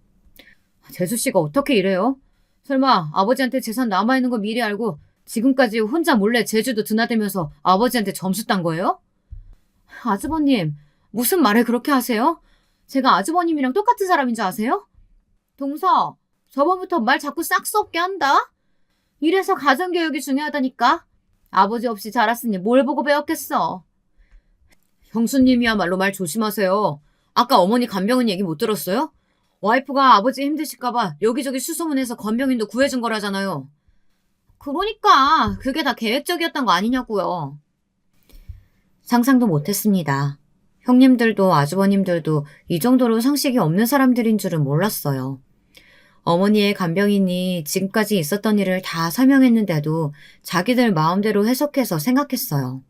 재수 씨가 어떻게 이래요? 설마 아버지한테 재산 남아있는 거 미리 알고 지금까지 혼자 몰래 제주도 드나들면서 아버지한테 점수 딴 거예요? 아주버님, 무슨 말을 그렇게 하세요? 제가 아주버님이랑 똑같은 사람인 줄 아세요? 동서, 저번부터 말 자꾸 싹수 없게 한다? 이래서 가정교육이 중요하다니까? 아버지 없이 자랐으니 뭘 보고 배웠겠어? 형수님이야말로 말 조심하세요. 아까 어머니 간병인 얘기 못 들었어요? 와이프가 아버지 힘드실까봐 여기저기 수소문해서 간병인도 구해준 거라잖아요. 그러니까 그게 다 계획적이었던 거 아니냐고요. 상상도 못했습니다. 형님들도 아주버님들도 이 정도로 상식이 없는 사람들인 줄은 몰랐어요. 어머니의 간병인이 지금까지 있었던 일을 다 설명했는데도 자기들 마음대로 해석해서 생각했어요.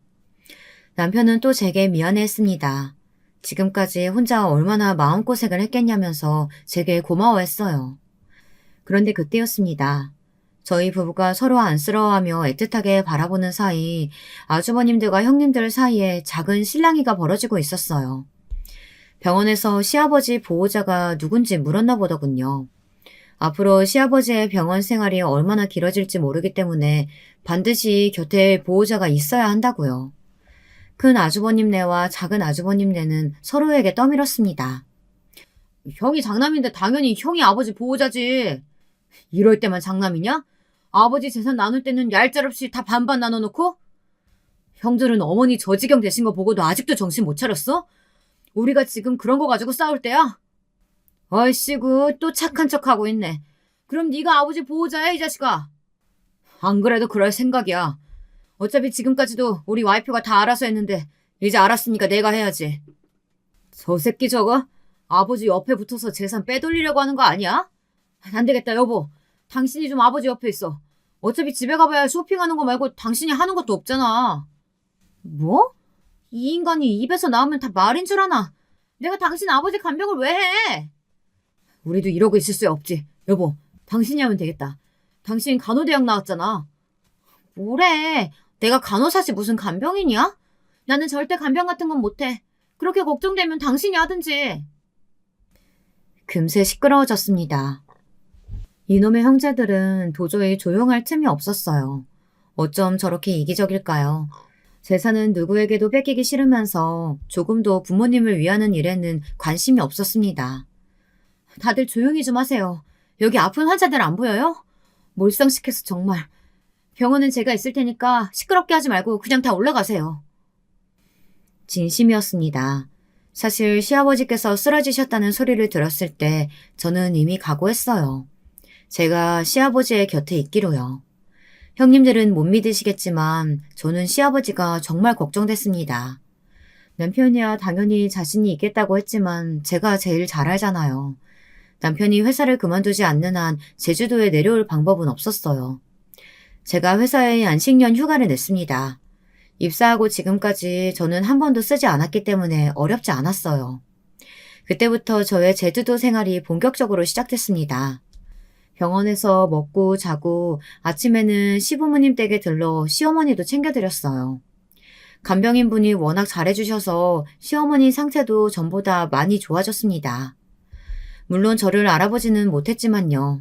남편은 또 제게 미안해했습니다. 지금까지 혼자 얼마나 마음고생을 했겠냐면서 제게 고마워했어요. 그런데 그때였습니다. 저희 부부가 서로 안쓰러워하며 애틋하게 바라보는 사이 아주버님들과 형님들 사이에 작은 실랑이가 벌어지고 있었어요. 병원에서 시아버지 보호자가 누군지 물었나 보더군요. 앞으로 시아버지의 병원 생활이 얼마나 길어질지 모르기 때문에 반드시 곁에 보호자가 있어야 한다고요. 큰 아주버님네와 작은 아주버님네는 서로에게 떠밀었습니다. 형이 장남인데 당연히 형이 아버지 보호자지. 이럴 때만 장남이냐? 아버지 재산 나눌 때는 얄짤없이 다 반반 나눠놓고? 형들은 어머니 저지경 되신 거 보고도 아직도 정신 못 차렸어? 우리가 지금 그런 거 가지고 싸울 때야? 어이씨구, 또 착한 척하고 있네. 그럼 네가 아버지 보호자야, 이 자식아? 안 그래도 그럴 생각이야. 어차피 지금까지도 우리 와이프가 다 알아서 했는데 이제 알았으니까 내가 해야지. 저 새끼 저거 아버지 옆에 붙어서 재산 빼돌리려고 하는 거 아니야? 안 되겠다, 여보. 당신이 좀 아버지 옆에 있어. 어차피 집에 가봐야 쇼핑하는 거 말고 당신이 하는 것도 없잖아. 뭐? 이 인간이 입에서 나오면 다 말인 줄 아나. 내가 당신 아버지 간병을 왜 해? 우리도 이러고 있을 수 없지. 여보, 당신이 하면 되겠다. 당신 간호대학 나왔잖아. 뭐래? 내가 간호사지 무슨 간병인이야? 나는 절대 간병 같은 건 못해. 그렇게 걱정되면 당신이 하든지. 금세 시끄러워졌습니다. 이놈의 형제들은 도저히 조용할 틈이 없었어요. 어쩜 저렇게 이기적일까요? 재산은 누구에게도 뺏기기 싫으면서 조금도 부모님을 위하는 일에는 관심이 없었습니다. 다들 조용히 좀 하세요. 여기 아픈 환자들 안 보여요? 몰상식해서 정말. 병원은 제가 있을 테니까 시끄럽게 하지 말고 그냥 다 올라가세요. 진심이었습니다. 사실 시아버지께서 쓰러지셨다는 소리를 들었을 때 저는 이미 각오했어요. 제가 시아버지의 곁에 있기로요. 형님들은 못 믿으시겠지만 저는 시아버지가 정말 걱정됐습니다. 남편이야 당연히 자신이 있겠다고 했지만 제가 제일 잘 알잖아요. 남편이 회사를 그만두지 않는 한 제주도에 내려올 방법은 없었어요. 제가 회사에 안식년 휴가를 냈습니다. 입사하고 지금까지 저는 한 번도 쓰지 않았기 때문에 어렵지 않았어요. 그때부터 저의 제주도 생활이 본격적으로 시작됐습니다. 병원에서 먹고 자고 아침에는 시부모님 댁에 들러 시어머니도 챙겨드렸어요. 간병인분이 워낙 잘해주셔서 시어머니 상태도 전보다 많이 좋아졌습니다. 물론 저를 알아보지는 못했지만요.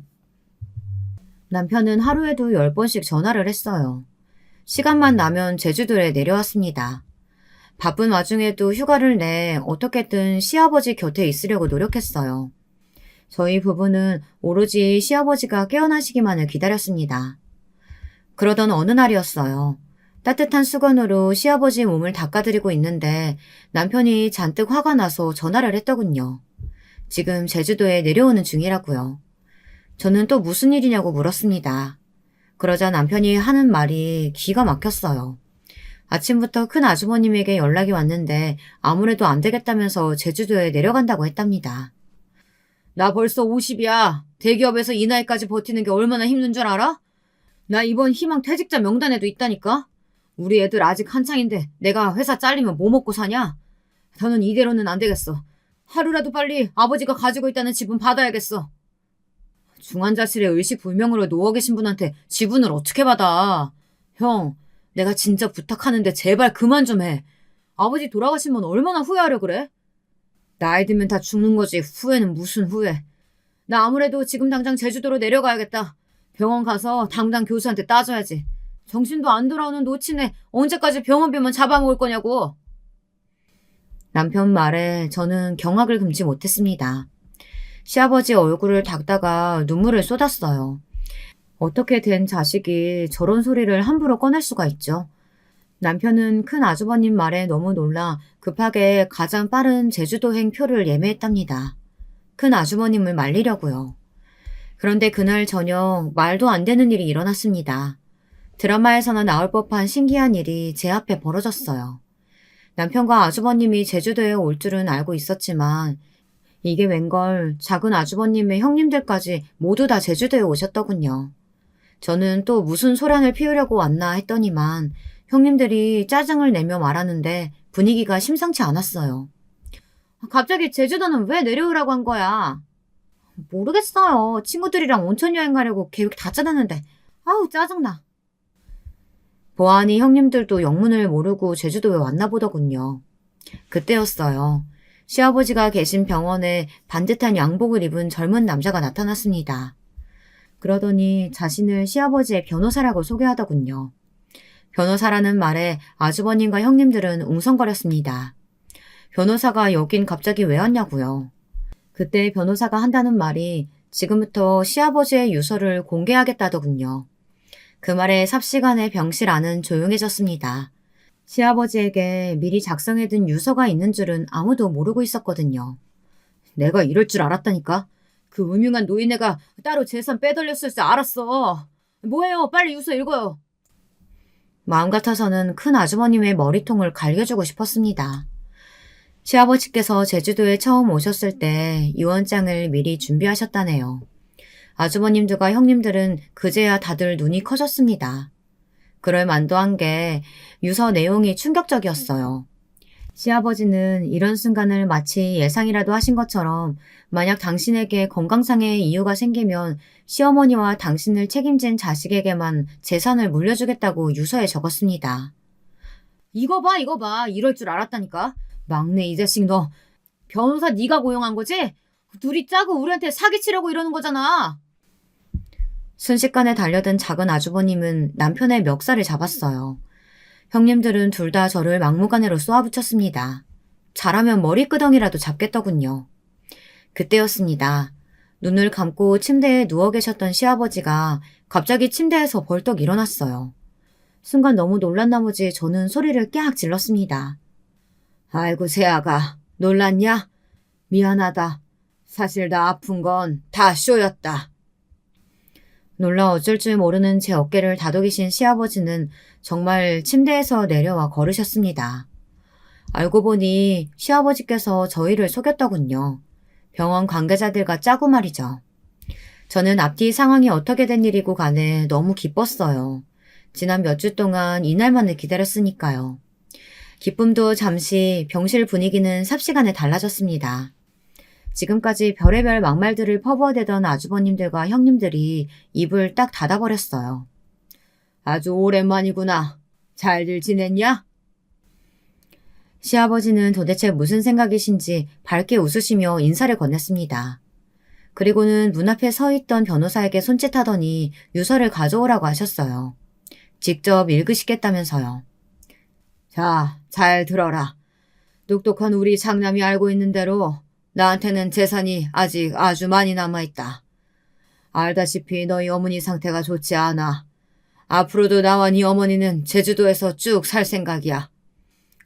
남편은 하루에도 10번씩 전화를 했어요. 시간만 나면 제주도에 내려왔습니다. 바쁜 와중에도 휴가를 내 어떻게든 시아버지 곁에 있으려고 노력했어요. 저희 부부는 오로지 시아버지가 깨어나시기만을 기다렸습니다. 그러던 어느 날이었어요. 따뜻한 수건으로 시아버지 몸을 닦아드리고 있는데 남편이 잔뜩 화가 나서 전화를 했더군요. 지금 제주도에 내려오는 중이라고요. 저는 또 무슨 일이냐고 물었습니다. 그러자 남편이 하는 말이 기가 막혔어요. 아침부터 큰 아주버님에게 연락이 왔는데 아무래도 안 되겠다면서 제주도에 내려간다고 했답니다. 나 벌써 50이야. 대기업에서 이 나이까지 버티는 게 얼마나 힘든 줄 알아? 나 이번 희망 퇴직자 명단에도 있다니까? 우리 애들 아직 한창인데 내가 회사 잘리면 뭐 먹고 사냐? 더는 이대로는 안 되겠어. 하루라도 빨리 아버지가 가지고 있다는 집은 받아야겠어. 중환자실에 의식불명으로 누워 계신 분한테 지분을 어떻게 받아? 형, 내가 진짜 부탁하는데 제발 그만 좀 해. 아버지 돌아가시면 얼마나 후회하려 그래? 나이 들면 다 죽는 거지. 후회는 무슨 후회. 나 아무래도 지금 당장 제주도로 내려가야겠다. 병원 가서 담당 교수한테 따져야지. 정신도 안 돌아오는 노친에 언제까지 병원비만 잡아먹을 거냐고. 남편 말에 저는 경악을 금치 못했습니다. 시아버지 얼굴을 닦다가 눈물을 쏟았어요. 어떻게 된 자식이 저런 소리를 함부로 꺼낼 수가 있죠. 남편은 큰 아주버님 말에 너무 놀라 급하게 가장 빠른 제주도행 표를 예매했답니다. 큰 아주머님을 말리려고요. 그런데 그날 저녁 말도 안 되는 일이 일어났습니다. 드라마에서나 나올 법한 신기한 일이 제 앞에 벌어졌어요. 남편과 아주버님이 제주도에 올 줄은 알고 있었지만 이게 웬걸 작은 아주버님의 형님들까지 모두 다 제주도에 오셨더군요. 저는 또 무슨 소란을 피우려고 왔나 했더니만 형님들이 짜증을 내며 말하는데 분위기가 심상치 않았어요. 갑자기 제주도는 왜 내려오라고 한 거야? 모르겠어요. 친구들이랑 온천 여행 가려고 계획 다 짜놨는데 아우 짜증나. 보아하니 형님들도 영문을 모르고 제주도에 왔나 보더군요. 그때였어요. 시아버지가 계신 병원에 반듯한 양복을 입은 젊은 남자가 나타났습니다. 그러더니 자신을 시아버지의 변호사라고 소개하더군요. 변호사라는 말에 아주버님과 형님들은 웅성거렸습니다. 변호사가 여긴 갑자기 왜 왔냐고요. 그때 변호사가 한다는 말이 지금부터 시아버지의 유서를 공개하겠다더군요. 그 말에 삽시간에 병실 안은 조용해졌습니다. 시아버지에게 미리 작성해둔 유서가 있는 줄은 아무도 모르고 있었거든요. 내가 이럴 줄 알았다니까. 그 음흉한 노인네가 따로 재산 빼돌렸을 줄 알았어. 뭐예요? 빨리 유서 읽어요. 마음 같아서는 큰 아주머님의 머리통을 갈겨주고 싶었습니다. 시아버지께서 제주도에 처음 오셨을 때 유언장을 미리 준비하셨다네요. 아주버님들과 형님들은 그제야 다들 눈이 커졌습니다. 그럴 만도 한 게 유서 내용이 충격적이었어요. 시아버지는 이런 순간을 마치 예상이라도 하신 것처럼 만약 당신에게 건강상의 이유가 생기면 시어머니와 당신을 책임진 자식에게만 재산을 물려주겠다고 유서에 적었습니다. 이거 봐. 이럴 줄 알았다니까. 막내 이 자식 너 변호사 네가 고용한 거지? 둘이 짜고 우리한테 사기치려고 이러는 거잖아. 순식간에 달려든 작은 아주버님은 남편의 멱살을 잡았어요. 형님들은 둘 다 저를 막무가내로 쏘아붙였습니다. 잘하면 머리끄덩이라도 잡겠더군요. 그때였습니다. 눈을 감고 침대에 누워 계셨던 시아버지가 갑자기 침대에서 벌떡 일어났어요. 순간 너무 놀란 나머지 저는 소리를 깨악 질렀습니다. 아이고 새아가 놀랐냐? 미안하다. 사실 나 아픈 건 다 쇼였다. 놀라 어쩔 줄 모르는 제 어깨를 다독이신 시아버지는 정말 침대에서 내려와 걸으셨습니다. 알고 보니 시아버지께서 저희를 속였더군요. 병원 관계자들과 짜고 말이죠. 저는 앞뒤 상황이 어떻게 된 일이고 간에 너무 기뻤어요. 지난 몇 주 동안 이날만을 기다렸으니까요. 기쁨도 잠시 병실 분위기는 삽시간에 달라졌습니다. 지금까지 별의별 막말들을 퍼부어대던 아주버님들과 형님들이 입을 딱 닫아버렸어요. 아주 오랜만이구나. 잘들 지냈냐? 시아버지는 도대체 무슨 생각이신지 밝게 웃으시며 인사를 건넸습니다. 그리고는 문 앞에 서 있던 변호사에게 손짓하더니 유서를 가져오라고 하셨어요. 직접 읽으시겠다면서요. 자, 잘 들어라. 똑똑한 우리 장남이 알고 있는 대로 나한테는 재산이 아직 아주 많이 남아있다. 알다시피 너희 어머니 상태가 좋지 않아. 앞으로도 나와 네 어머니는 제주도에서 쭉 살 생각이야.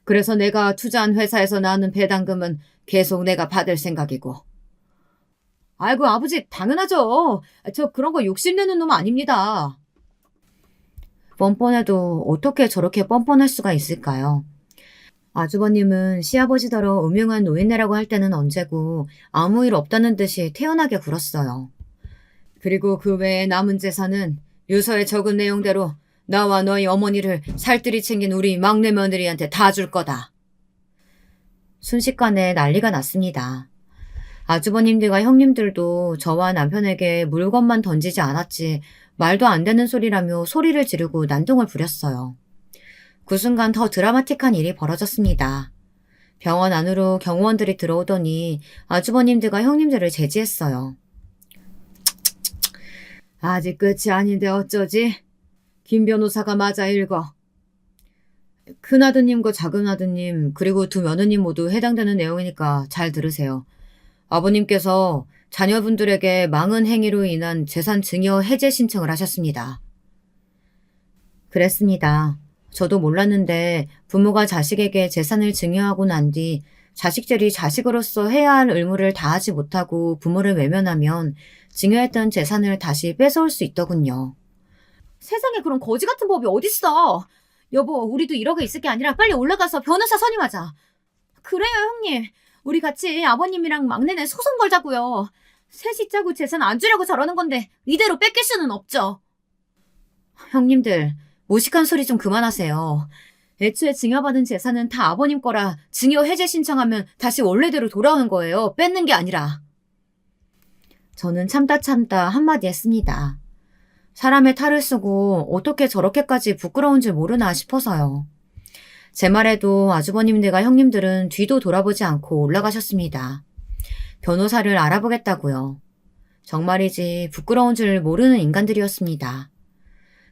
그래서 내가 투자한 회사에서 나오는 배당금은 계속 내가 받을 생각이고. 아이고 아버지 당연하죠. 저 그런 거 욕심내는 놈 아닙니다. 뻔뻔해도 어떻게 저렇게 뻔뻔할 수가 있을까요? 아주버님은 시아버지더러 음흉한 노인네라고 할 때는 언제고 아무 일 없다는 듯이 태연하게 굴었어요. 그리고 그 외에 남은 재산은 유서에 적은 내용대로 나와 너희 어머니를 살뜰히 챙긴 우리 막내 며느리한테 다 줄 거다. 순식간에 난리가 났습니다. 아주버님들과 형님들도 저와 남편에게 물건만 던지지 않았지 말도 안 되는 소리라며 소리를 지르고 난동을 부렸어요. 그 순간 더 드라마틱한 일이 벌어졌습니다. 병원 안으로 경호원들이 들어오더니 아주버님들과 형님들을 제지했어요. 아직 끝이 아닌데 어쩌지? 김 변호사가 맞아 읽어. 큰아드님과 작은아드님 그리고 두 며느님 모두 해당되는 내용이니까 잘 들으세요. 아버님께서 자녀분들에게 망은 행위로 인한 재산 증여 해제 신청을 하셨습니다. 그랬습니다. 저도 몰랐는데 부모가 자식에게 재산을 증여하고 난 뒤 자식들이 자식으로서 해야 할 의무를 다하지 못하고 부모를 외면하면 증여했던 재산을 다시 뺏어올 수 있더군요. 세상에 그런 거지 같은 법이 어딨어. 여보, 우리도 1억에 있을 게 아니라 빨리 올라가서 변호사 선임하자. 그래요, 형님. 우리 같이 아버님이랑 막내네 소송 걸자고요. 셋이 짜고 재산 안 주려고 저러는 건데 이대로 뺏길 수는 없죠. 형님들, 무식한 소리 좀 그만하세요. 애초에 증여받은 재산은 다 아버님 거라 증여 해제 신청하면 다시 원래대로 돌아오는 거예요. 뺏는 게 아니라. 저는 참다 한마디 했습니다. 사람의 탈을 쓰고 어떻게 저렇게까지 부끄러운 줄 모르나 싶어서요. 제 말에도 아주버님들과 형님들은 뒤도 돌아보지 않고 올라가셨습니다. 변호사를 알아보겠다고요. 정말이지 부끄러운 줄 모르는 인간들이었습니다.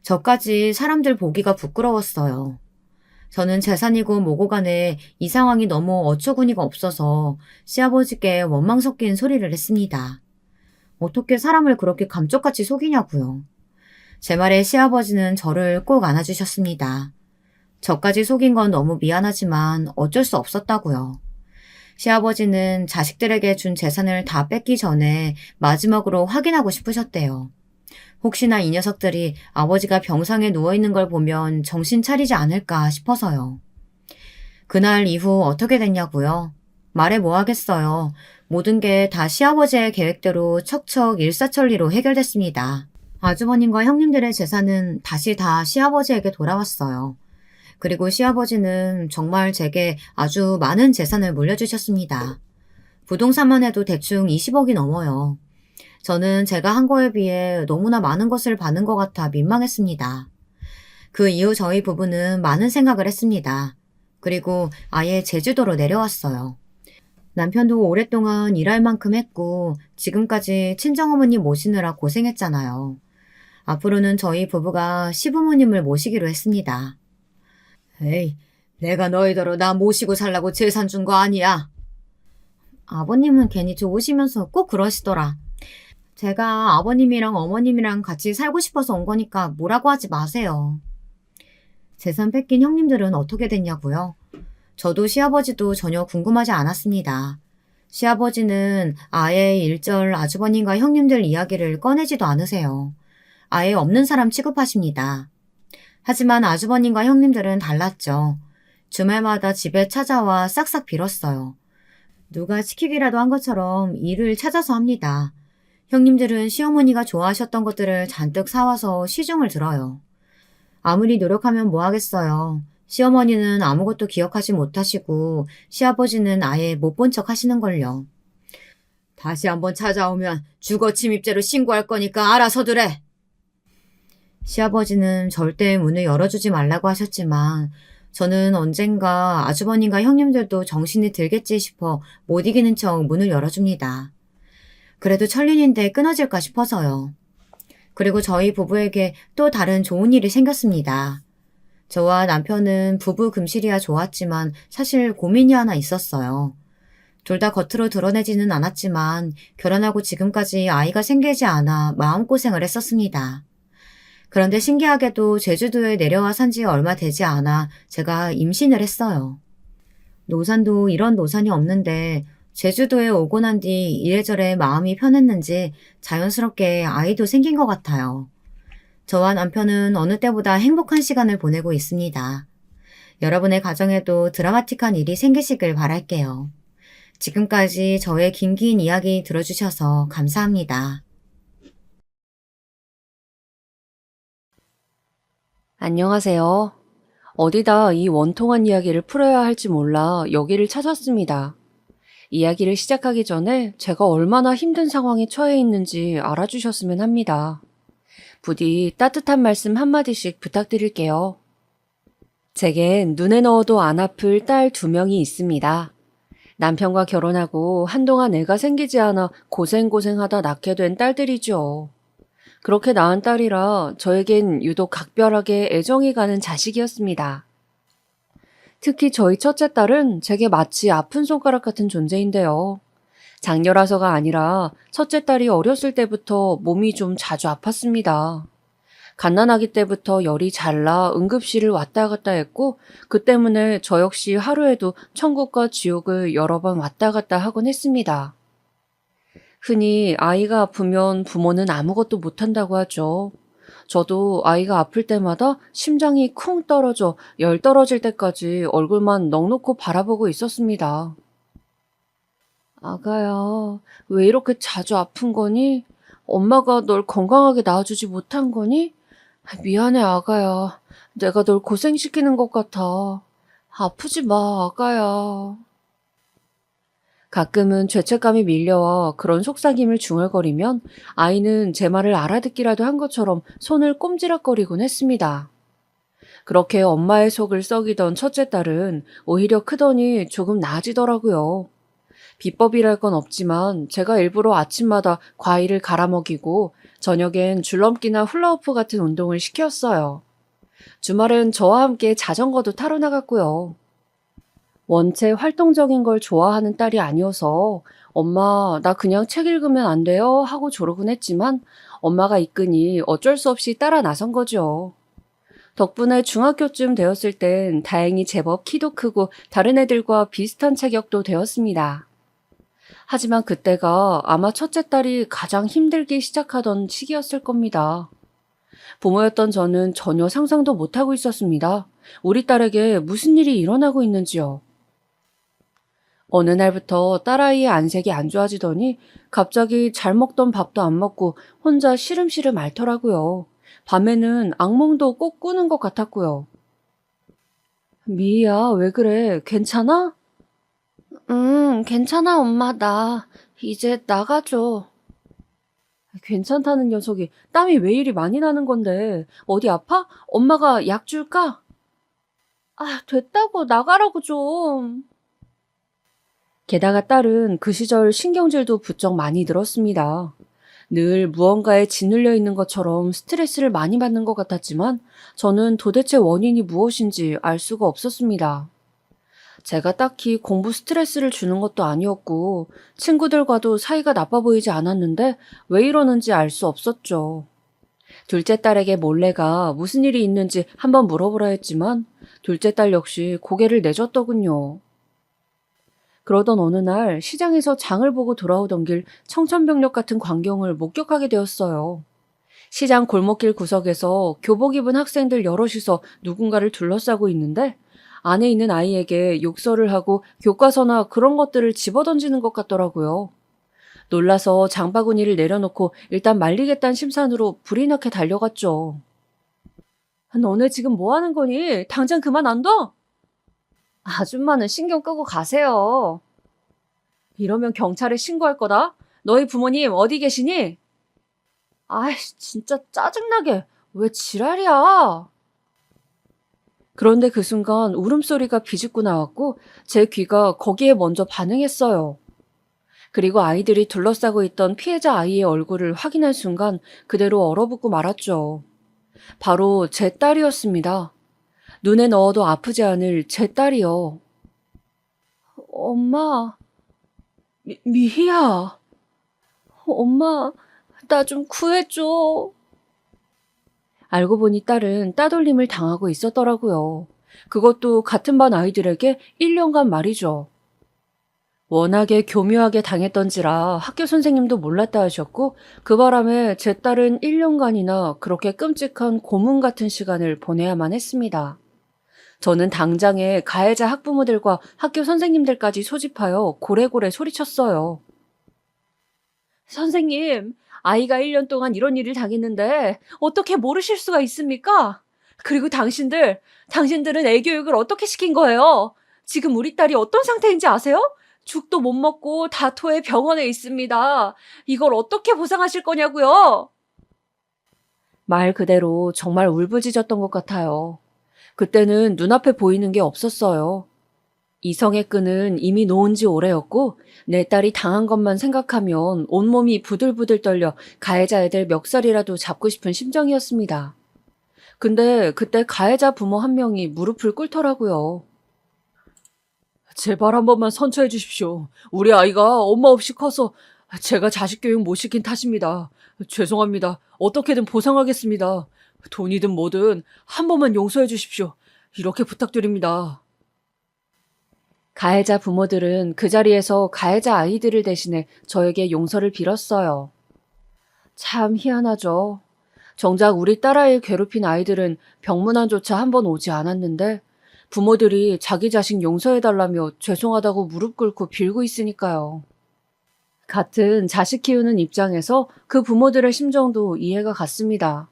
저까지 사람들 보기가 부끄러웠어요. 저는 재산이고 뭐고 간에 이 상황이 너무 어처구니가 없어서 시아버지께 원망 섞인 소리를 했습니다. 어떻게 사람을 그렇게 감쪽같이 속이냐고요. 제 말에 시아버지는 저를 꼭 안아주셨습니다. 저까지 속인 건 너무 미안하지만 어쩔 수 없었다고요. 시아버지는 자식들에게 준 재산을 다 뺏기 전에 마지막으로 확인하고 싶으셨대요. 혹시나 이 녀석들이 아버지가 병상에 누워있는 걸 보면 정신 차리지 않을까 싶어서요. 그날 이후 어떻게 됐냐고요? 말해 뭐 하겠어요. 모든 게 다 시아버지의 계획대로 척척 일사천리로 해결됐습니다. 아주버님과 형님들의 재산은 다시 다 시아버지에게 돌아왔어요. 그리고 시아버지는 정말 제게 아주 많은 재산을 물려주셨습니다. 부동산만 해도 대충 20억이 넘어요. 저는 제가 한 거에 비해 너무나 많은 것을 받는 것 같아 민망했습니다. 그 이후 저희 부부는 많은 생각을 했습니다. 그리고 아예 제주도로 내려왔어요. 남편도 오랫동안 일할 만큼 했고 지금까지 친정어머니 모시느라 고생했잖아요. 앞으로는 저희 부부가 시부모님을 모시기로 했습니다. 에이, 내가 너희더러 나 모시고 살라고 재산 준 거 아니야. 아버님은 괜히 좋으시면서 꼭 그러시더라. 제가 아버님이랑 어머님이랑 같이 살고 싶어서 온 거니까 뭐라고 하지 마세요. 재산 뺏긴 형님들은 어떻게 됐냐고요? 저도 시아버지도 전혀 궁금하지 않았습니다. 시아버지는 아예 일절 아주버님과 형님들 이야기를 꺼내지도 않으세요. 아예 없는 사람 취급하십니다. 하지만 아주버님과 형님들은 달랐죠. 주말마다 집에 찾아와 싹싹 빌었어요. 누가 시키기라도 한 것처럼 일을 찾아서 합니다. 형님들은 시어머니가 좋아하셨던 것들을 잔뜩 사와서 시중을 들어요. 아무리 노력하면 뭐 하겠어요. 시어머니는 아무것도 기억하지 못하시고 시아버지는 아예 못 본 척 하시는걸요. 다시 한번 찾아오면 주거 침입죄로 신고할 거니까 알아서들 해. 시아버지는 절대 문을 열어주지 말라고 하셨지만 저는 언젠가 아주버님과 형님들도 정신이 들겠지 싶어 못 이기는 척 문을 열어줍니다. 그래도 천린인데 끊어질까 싶어서요. 그리고 저희 부부에게 또 다른 좋은 일이 생겼습니다. 저와 남편은 부부 금실이야 좋았지만 사실 고민이 하나 있었어요. 둘 다 겉으로 드러내지는 않았지만 결혼하고 지금까지 아이가 생기지 않아 마음고생을 했었습니다. 그런데 신기하게도 제주도에 내려와 산 지 얼마 되지 않아 제가 임신을 했어요. 노산도 이런 노산이 없는데 제주도에 오고 난 뒤 이래저래 마음이 편했는지 자연스럽게 아이도 생긴 것 같아요. 저와 남편은 어느 때보다 행복한 시간을 보내고 있습니다. 여러분의 가정에도 드라마틱한 일이 생기시길 바랄게요. 지금까지 저의 긴 이야기 들어주셔서 감사합니다. 안녕하세요. 어디다 이 원통한 이야기를 풀어야 할지 몰라 여기를 찾았습니다. 이야기를 시작하기 전에 제가 얼마나 힘든 상황에 처해 있는지 알아주셨으면 합니다. 부디 따뜻한 말씀 한마디씩 부탁드릴게요. 제겐 눈에 넣어도 안 아플 딸 2명이 있습니다. 남편과 결혼하고 한동안 애가 생기지 않아 고생고생하다 낳게 된 딸들이죠. 그렇게 낳은 딸이라 저에겐 유독 각별하게 애정이 가는 자식이었습니다. 특히 저희 첫째 딸은 제게 마치 아픈 손가락 같은 존재인데요. 장녀라서가 아니라 첫째 딸이 어렸을 때부터 몸이 좀 자주 아팠습니다. 갓난아기 때부터 열이 잘 나 응급실을 왔다 갔다 했고 그 때문에 저 역시 하루에도 천국과 지옥을 여러 번 왔다 갔다 하곤 했습니다. 흔히 아이가 아프면 부모는 아무것도 못한다고 하죠. 저도 아이가 아플 때마다 심장이 쿵 떨어져 열 떨어질 때까지 얼굴만 넋놓고 바라보고 있었습니다. 아가야, 왜 이렇게 자주 아픈 거니? 엄마가 널 건강하게 낳아주지 못한 거니? 미안해, 아가야. 내가 널 고생시키는 것 같아. 아프지 마, 아가야. 가끔은 죄책감이 밀려와 그런 속삭임을 중얼거리면 아이는 제 말을 알아듣기라도 한 것처럼 손을 꼼지락거리곤 했습니다. 그렇게 엄마의 속을 썩이던 첫째 딸은 오히려 크더니 조금 나아지더라고요. 비법이랄 건 없지만 제가 일부러 아침마다 과일을 갈아 먹이고 저녁엔 줄넘기나 훌라후프 같은 운동을 시켰어요. 주말엔 저와 함께 자전거도 타러 나갔고요. 원체 활동적인 걸 좋아하는 딸이 아니어서 엄마, 나 그냥 책 읽으면 안 돼요? 하고 조르곤 했지만 엄마가 이끄니 어쩔 수 없이 따라 나선 거죠. 덕분에 중학교쯤 되었을 땐 다행히 제법 키도 크고 다른 애들과 비슷한 체격도 되었습니다. 하지만 그때가 아마 첫째 딸이 가장 힘들기 시작하던 시기였을 겁니다. 부모였던 저는 전혀 상상도 못하고 있었습니다. 우리 딸에게 무슨 일이 일어나고 있는지요. 어느 날부터 딸아이의 안색이 안 좋아지더니 갑자기 잘 먹던 밥도 안 먹고 혼자 시름시름 앓더라고요. 밤에는 악몽도 꼭 꾸는 것 같았고요. 미희야, 왜 그래? 괜찮아? 괜찮아, 엄마. 나 이제 나가줘. 괜찮다는 녀석이 땀이 왜 이리 많이 나는 건데 어디 아파? 엄마가 약 줄까? 아, 됐다고 나가라고 좀. 게다가 딸은 그 시절 신경질도 부쩍 많이 늘었습니다. 늘 무언가에 짓눌려 있는 것처럼 스트레스를 많이 받는 것 같았지만 저는 도대체 원인이 무엇인지 알 수가 없었습니다. 제가 딱히 공부 스트레스를 주는 것도 아니었고 친구들과도 사이가 나빠 보이지 않았는데 왜 이러는지 알 수 없었죠. 둘째 딸에게 몰래가 무슨 일이 있는지 한번 물어보라 했지만 둘째 딸 역시 고개를 내줬더군요. 그러던 어느 날 시장에서 장을 보고 돌아오던 길 청천벽력 같은 광경을 목격하게 되었어요. 시장 골목길 구석에서 교복 입은 학생들 여럿이서 누군가를 둘러싸고 있는데 안에 있는 아이에게 욕설을 하고 교과서나 그런 것들을 집어던지는 것 같더라고요. 놀라서 장바구니를 내려놓고 일단 말리겠다는 심산으로 불이 나게 달려갔죠. 너네 지금 뭐 하는 거니? 당장 그만 안 둬? 아줌마는 신경 끄고 가세요. 이러면 경찰에 신고할 거다. 너희 부모님 어디 계시니? 아이씨, 진짜 짜증나게. 왜 지랄이야? 그런데 그 순간 울음소리가 비집고 나왔고 제 귀가 거기에 먼저 반응했어요. 그리고 아이들이 둘러싸고 있던 피해자 아이의 얼굴을 확인한 순간 그대로 얼어붙고 말았죠. 바로 제 딸이었습니다. 눈에 넣어도 아프지 않을 제 딸이요. 엄마, 미희야. 엄마, 나 좀 구해줘. 알고 보니 딸은 따돌림을 당하고 있었더라고요. 그것도 같은 반 아이들에게 1년간 말이죠. 워낙에 교묘하게 당했던지라 학교 선생님도 몰랐다 하셨고 그 바람에 제 딸은 1년간이나 그렇게 끔찍한 고문 같은 시간을 보내야만 했습니다. 저는 당장에 가해자 학부모들과 학교 선생님들까지 소집하여 고래고래 소리쳤어요. 선생님, 아이가 1년 동안 이런 일을 당했는데 어떻게 모르실 수가 있습니까? 그리고 당신들은 애 교육을 어떻게 시킨 거예요? 지금 우리 딸이 어떤 상태인지 아세요? 죽도 못 먹고 다토해 병원에 있습니다. 이걸 어떻게 보상하실 거냐고요? 말 그대로 정말 울부짖었던 것 같아요. 그때는 눈앞에 보이는 게 없었어요. 이성의 끈은 이미 놓은 지 오래였고 내 딸이 당한 것만 생각하면 온몸이 부들부들 떨려 가해자 애들 멱살이라도 잡고 싶은 심정이었습니다. 근데 그때 가해자 부모 한 명이 무릎을 꿇더라고요. 제발 한 번만 선처해 주십시오. 우리 아이가 엄마 없이 커서 제가 자식 교육 못 시킨 탓입니다. 죄송합니다. 어떻게든 보상하겠습니다. 돈이든 뭐든 한 번만 용서해 주십시오. 이렇게 부탁드립니다. 가해자 부모들은 그 자리에서 가해자 아이들을 대신해 저에게 용서를 빌었어요. 참 희한하죠. 정작 우리 딸아이를 괴롭힌 아이들은 병문안조차 한 번 오지 않았는데 부모들이 자기 자식 용서해달라며 죄송하다고 무릎 꿇고 빌고 있으니까요. 같은 자식 키우는 입장에서 그 부모들의 심정도 이해가 갔습니다.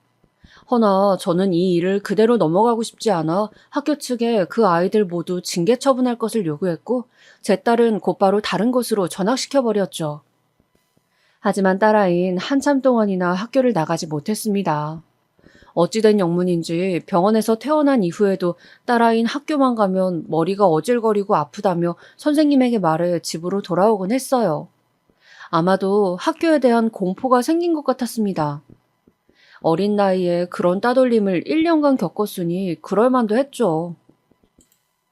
허나 저는 이 일을 그대로 넘어가고 싶지 않아 학교 측에 그 아이들 모두 징계 처분할 것을 요구했고 제 딸은 곧바로 다른 곳으로 전학시켜버렸죠. 하지만 딸아이는 한참 동안이나 학교를 나가지 못했습니다. 어찌된 영문인지 병원에서 퇴원한 이후에도 딸아이는 학교만 가면 머리가 어질거리고 아프다며 선생님에게 말해 집으로 돌아오곤 했어요. 아마도 학교에 대한 공포가 생긴 것 같았습니다. 어린 나이에 그런 따돌림을 1년간 겪었으니 그럴만도 했죠.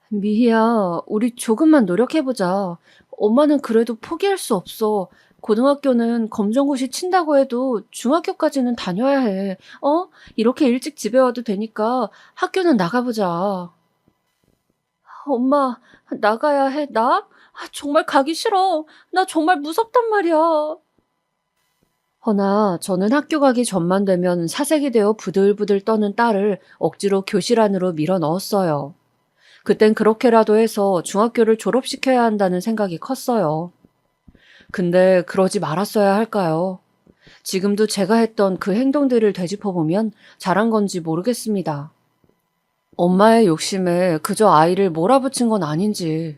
미희야, 우리 조금만 노력해보자. 엄마는 그래도 포기할 수 없어. 고등학교는 검정고시 친다고 해도 중학교까지는 다녀야 해. 이렇게 일찍 집에 와도 되니까 학교는 나가보자. 엄마, 나가야 해, 나? 정말 가기 싫어. 나 정말 무섭단 말이야. 허나 저는 학교 가기 전만 되면 사색이 되어 부들부들 떠는 딸을 억지로 교실 안으로 밀어 넣었어요. 그땐 그렇게라도 해서 중학교를 졸업시켜야 한다는 생각이 컸어요. 근데 그러지 말았어야 할까요? 지금도 제가 했던 그 행동들을 되짚어보면 잘한 건지 모르겠습니다. 엄마의 욕심에 그저 아이를 몰아붙인 건 아닌지.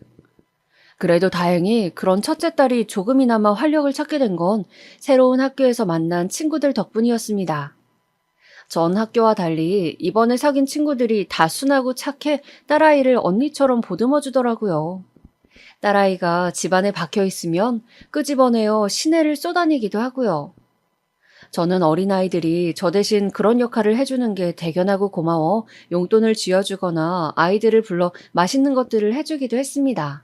그래도 다행히 그런 첫째 딸이 조금이나마 활력을 찾게 된 건 새로운 학교에서 만난 친구들 덕분이었습니다. 전 학교와 달리 이번에 사귄 친구들이 다 순하고 착해 딸아이를 언니처럼 보듬어 주더라고요. 딸아이가 집안에 박혀 있으면 끄집어내어 시내를 쏘다니기도 하고요. 저는 어린아이들이 저 대신 그런 역할을 해주는 게 대견하고 고마워 용돈을 쥐어주거나 아이들을 불러 맛있는 것들을 해주기도 했습니다.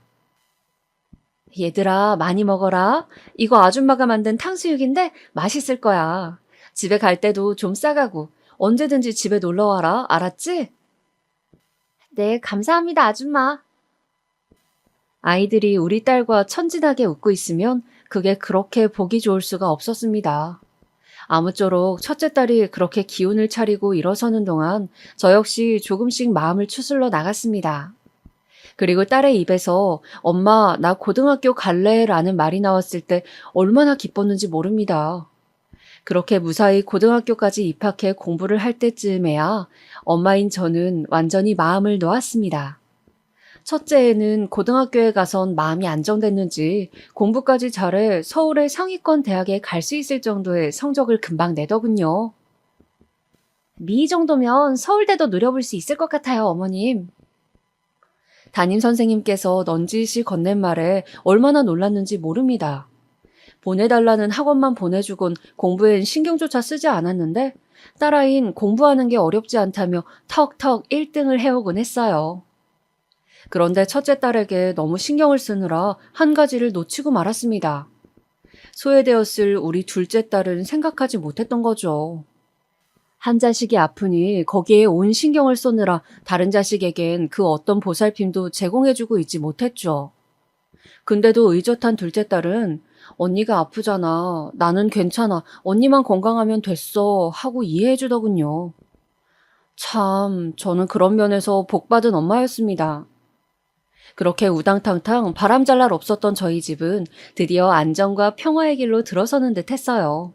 얘들아, 많이 먹어라. 이거 아줌마가 만든 탕수육인데 맛있을 거야. 집에 갈 때도 좀 싸가고 언제든지 집에 놀러 와라. 알았지? 네, 감사합니다, 아줌마. 아이들이 우리 딸과 천진하게 웃고 있으면 그게 그렇게 보기 좋을 수가 없었습니다. 아무쪼록 첫째 딸이 그렇게 기운을 차리고 일어서는 동안 저 역시 조금씩 마음을 추슬러 나갔습니다. 그리고 딸의 입에서 엄마, 나 고등학교 갈래? 라는 말이 나왔을 때 얼마나 기뻤는지 모릅니다. 그렇게 무사히 고등학교까지 입학해 공부를 할 때쯤에야 엄마인 저는 완전히 마음을 놓았습니다. 첫째에는 고등학교에 가선 마음이 안정됐는지 공부까지 잘해 서울의 상위권 대학에 갈 수 있을 정도의 성적을 금방 내더군요. 미 정도면 서울대도 노려볼 수 있을 것 같아요, 어머님. 담임 선생님께서 넌지시 건넨 말에 얼마나 놀랐는지 모릅니다. 보내달라는 학원만 보내주곤 공부엔 신경조차 쓰지 않았는데 딸아이는 공부하는 게 어렵지 않다며 턱턱 1등을 해오곤 했어요. 그런데 첫째 딸에게 너무 신경을 쓰느라 한 가지를 놓치고 말았습니다. 소외되었을 우리 둘째 딸은 생각하지 못했던 거죠. 한 자식이 아프니 거기에 온 신경을 쏘느라 다른 자식에겐 그 어떤 보살핌도 제공해주고 있지 못했죠. 근데도 의젓한 둘째 딸은 언니가 아프잖아. 나는 괜찮아. 언니만 건강하면 됐어. 하고 이해해주더군요. 참, 저는 그런 면에서 복받은 엄마였습니다. 그렇게 우당탕탕 바람잘 날 없었던 저희 집은 드디어 안정과 평화의 길로 들어서는 듯 했어요.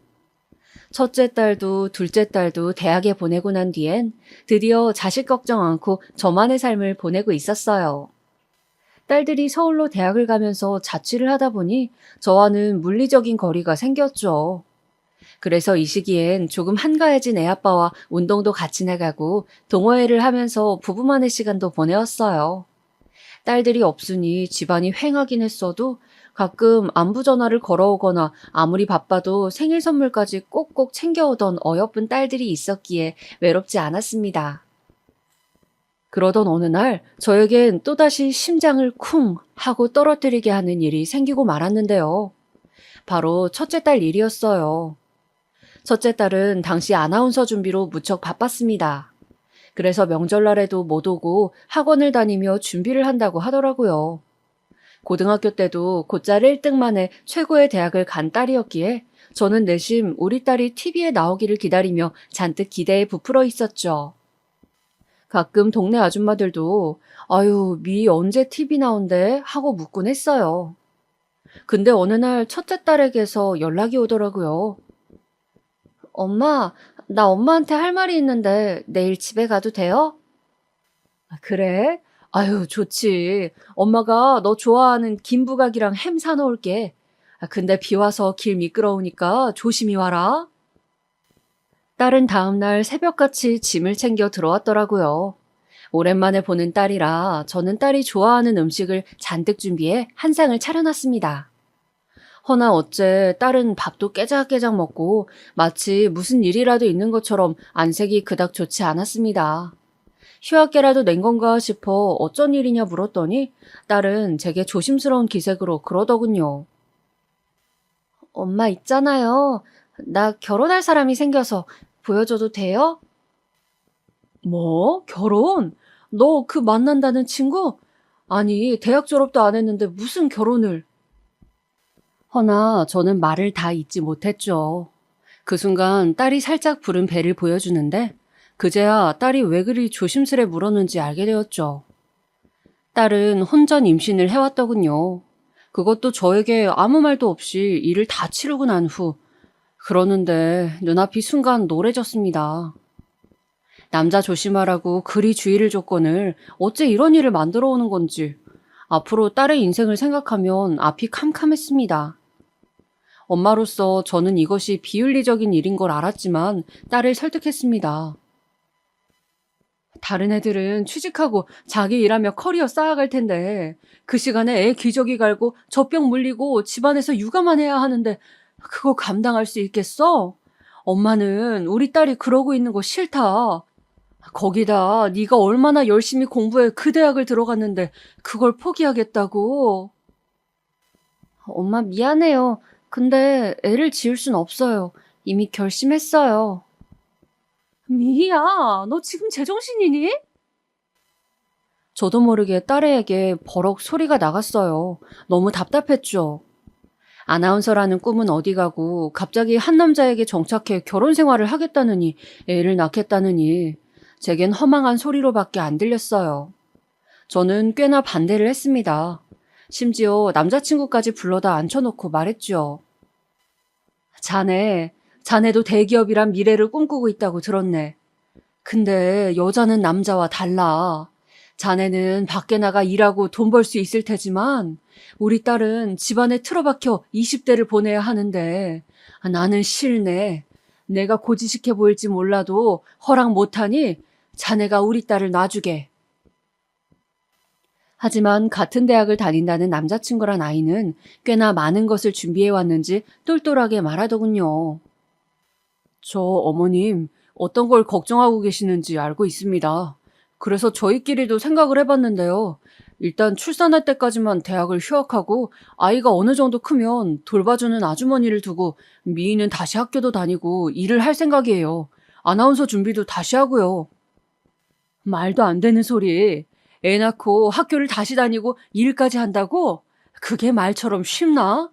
첫째 딸도 둘째 딸도 대학에 보내고 난 뒤엔 드디어 자식 걱정 않고 저만의 삶을 보내고 있었어요. 딸들이 서울로 대학을 가면서 자취를 하다 보니 저와는 물리적인 거리가 생겼죠. 그래서 이 시기엔 조금 한가해진 애아빠와 운동도 같이 나가고 동호회를 하면서 부부만의 시간도 보내었어요. 딸들이 없으니 집안이 휑하긴 했어도 가끔 안부 전화를 걸어오거나 아무리 바빠도 생일 선물까지 꼭꼭 챙겨오던 어여쁜 딸들이 있었기에 외롭지 않았습니다. 그러던 어느 날 저에겐 또다시 심장을 쿵 하고 떨어뜨리게 하는 일이 생기고 말았는데요. 바로 첫째 딸 일이었어요. 첫째 딸은 당시 아나운서 준비로 무척 바빴습니다. 그래서 명절날에도 못 오고 학원을 다니며 준비를 한다고 하더라고요. 고등학교 때도 곧잘 1등 만에 최고의 대학을 간 딸이었기에 저는 내심 우리 딸이 TV에 나오기를 기다리며 잔뜩 기대에 부풀어 있었죠. 가끔 동네 아줌마들도 아유, 미 언제 TV 나온대? 하고 묻곤 했어요. 근데 어느 날 첫째 딸에게서 연락이 오더라고요. 엄마, 나 엄마한테 할 말이 있는데 내일 집에 가도 돼요? 그래? 아유, 좋지. 엄마가 너 좋아하는 김부각이랑 햄 사놓을게. 근데 비 와서 길 미끄러우니까 조심히 와라. 딸은 다음날 새벽같이 짐을 챙겨 들어왔더라고요. 오랜만에 보는 딸이라 저는 딸이 좋아하는 음식을 잔뜩 준비해 한 상을 차려놨습니다. 허나 어째 딸은 밥도 깨작깨작 먹고 마치 무슨 일이라도 있는 것처럼 안색이 그닥 좋지 않았습니다. 휴학계라도 낸 건가 싶어 어쩐 일이냐 물었더니 딸은 제게 조심스러운 기색으로 그러더군요. 엄마 있잖아요. 나 결혼할 사람이 생겨서 보여줘도 돼요? 뭐? 결혼? 너 그 만난다는 친구? 아니, 대학 졸업도 안 했는데 무슨 결혼을? 허나 저는 말을 다 잇지 못했죠. 그 순간 딸이 살짝 부른 배를 보여주는데 그제야 딸이 왜 그리 조심스레 물었는지 알게 되었죠. 딸은 혼전 임신을 해왔더군요. 그것도 저에게 아무 말도 없이 일을 다 치르고 난 후. 그러는데 눈앞이 순간 노래졌습니다. 남자 조심하라고 그리 주의를 줬거늘 어째 이런 일을 만들어 오는 건지. 앞으로 딸의 인생을 생각하면 앞이 캄캄했습니다. 엄마로서 저는 이것이 비윤리적인 일인 걸 알았지만 딸을 설득했습니다. 다른 애들은 취직하고 자기 일하며 커리어 쌓아갈 텐데 그 시간에 애 기저귀 갈고 젖병 물리고 집안에서 육아만 해야 하는데 그거 감당할 수 있겠어? 엄마는 우리 딸이 그러고 있는 거 싫다. 거기다 네가 얼마나 열심히 공부해 그 대학을 들어갔는데 그걸 포기하겠다고. 엄마 미안해요. 근데 애를 지을 순 없어요. 이미 결심했어요. 미희야, 너 지금 제정신이니? 저도 모르게 딸애에게 버럭 소리가 나갔어요. 너무 답답했죠. 아나운서라는 꿈은 어디 가고 갑자기 한 남자에게 정착해 결혼 생활을 하겠다느니 애를 낳겠다느니 제겐 허망한 소리로밖에 안 들렸어요. 저는 꽤나 반대를 했습니다. 심지어 남자친구까지 불러다 앉혀놓고 말했죠. 자네도 대기업이란 미래를 꿈꾸고 있다고 들었네. 근데 여자는 남자와 달라. 자네는 밖에 나가 일하고 돈 벌 수 있을 테지만 우리 딸은 집안에 틀어박혀 20대를 보내야 하는데 나는 싫네. 내가 고지식해 보일지 몰라도 허락 못하니 자네가 우리 딸을 놔주게. 하지만 같은 대학을 다닌다는 남자친구란 아이는 꽤나 많은 것을 준비해왔는지 똘똘하게 말하더군요. 저 어머님 어떤 걸 걱정하고 계시는지 알고 있습니다. 그래서 저희끼리도 생각을 해봤는데요. 일단 출산할 때까지만 대학을 휴학하고 아이가 어느 정도 크면 돌봐주는 아주머니를 두고 미희는 다시 학교도 다니고 일을 할 생각이에요. 아나운서 준비도 다시 하고요. 말도 안 되는 소리. 애 낳고 학교를 다시 다니고 일까지 한다고? 그게 말처럼 쉽나?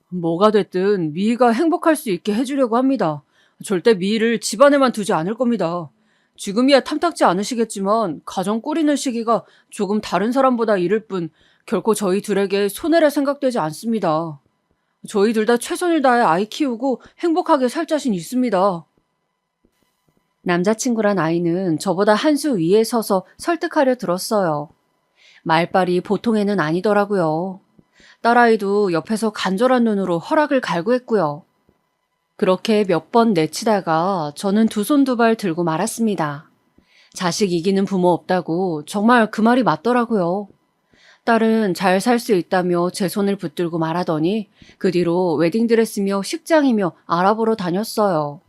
뭐가 됐든 미희가 행복할 수 있게 해주려고 합니다. 절대 미희를 집안에만 두지 않을 겁니다. 지금이야 탐탁지 않으시겠지만 가정 꾸리는 시기가 조금 다른 사람보다 이를 뿐 결코 저희 둘에게 손해라 생각되지 않습니다. 저희 둘 다 최선을 다해 아이 키우고 행복하게 살 자신 있습니다. 남자친구란 아이는 저보다 한 수 위에 서서 설득하려 들었어요. 말빨이 보통애는 아니더라고요. 딸아이도 옆에서 간절한 눈으로 허락을 갈구했고요. 그렇게 몇 번 내치다가 저는 두 손 두 발 들고 말았습니다. 자식 이기는 부모 없다고 정말 그 말이 맞더라고요. 딸은 잘 살 수 있다며 제 손을 붙들고 말하더니 그 뒤로 웨딩드레스며 식장이며 알아보러 다녔어요.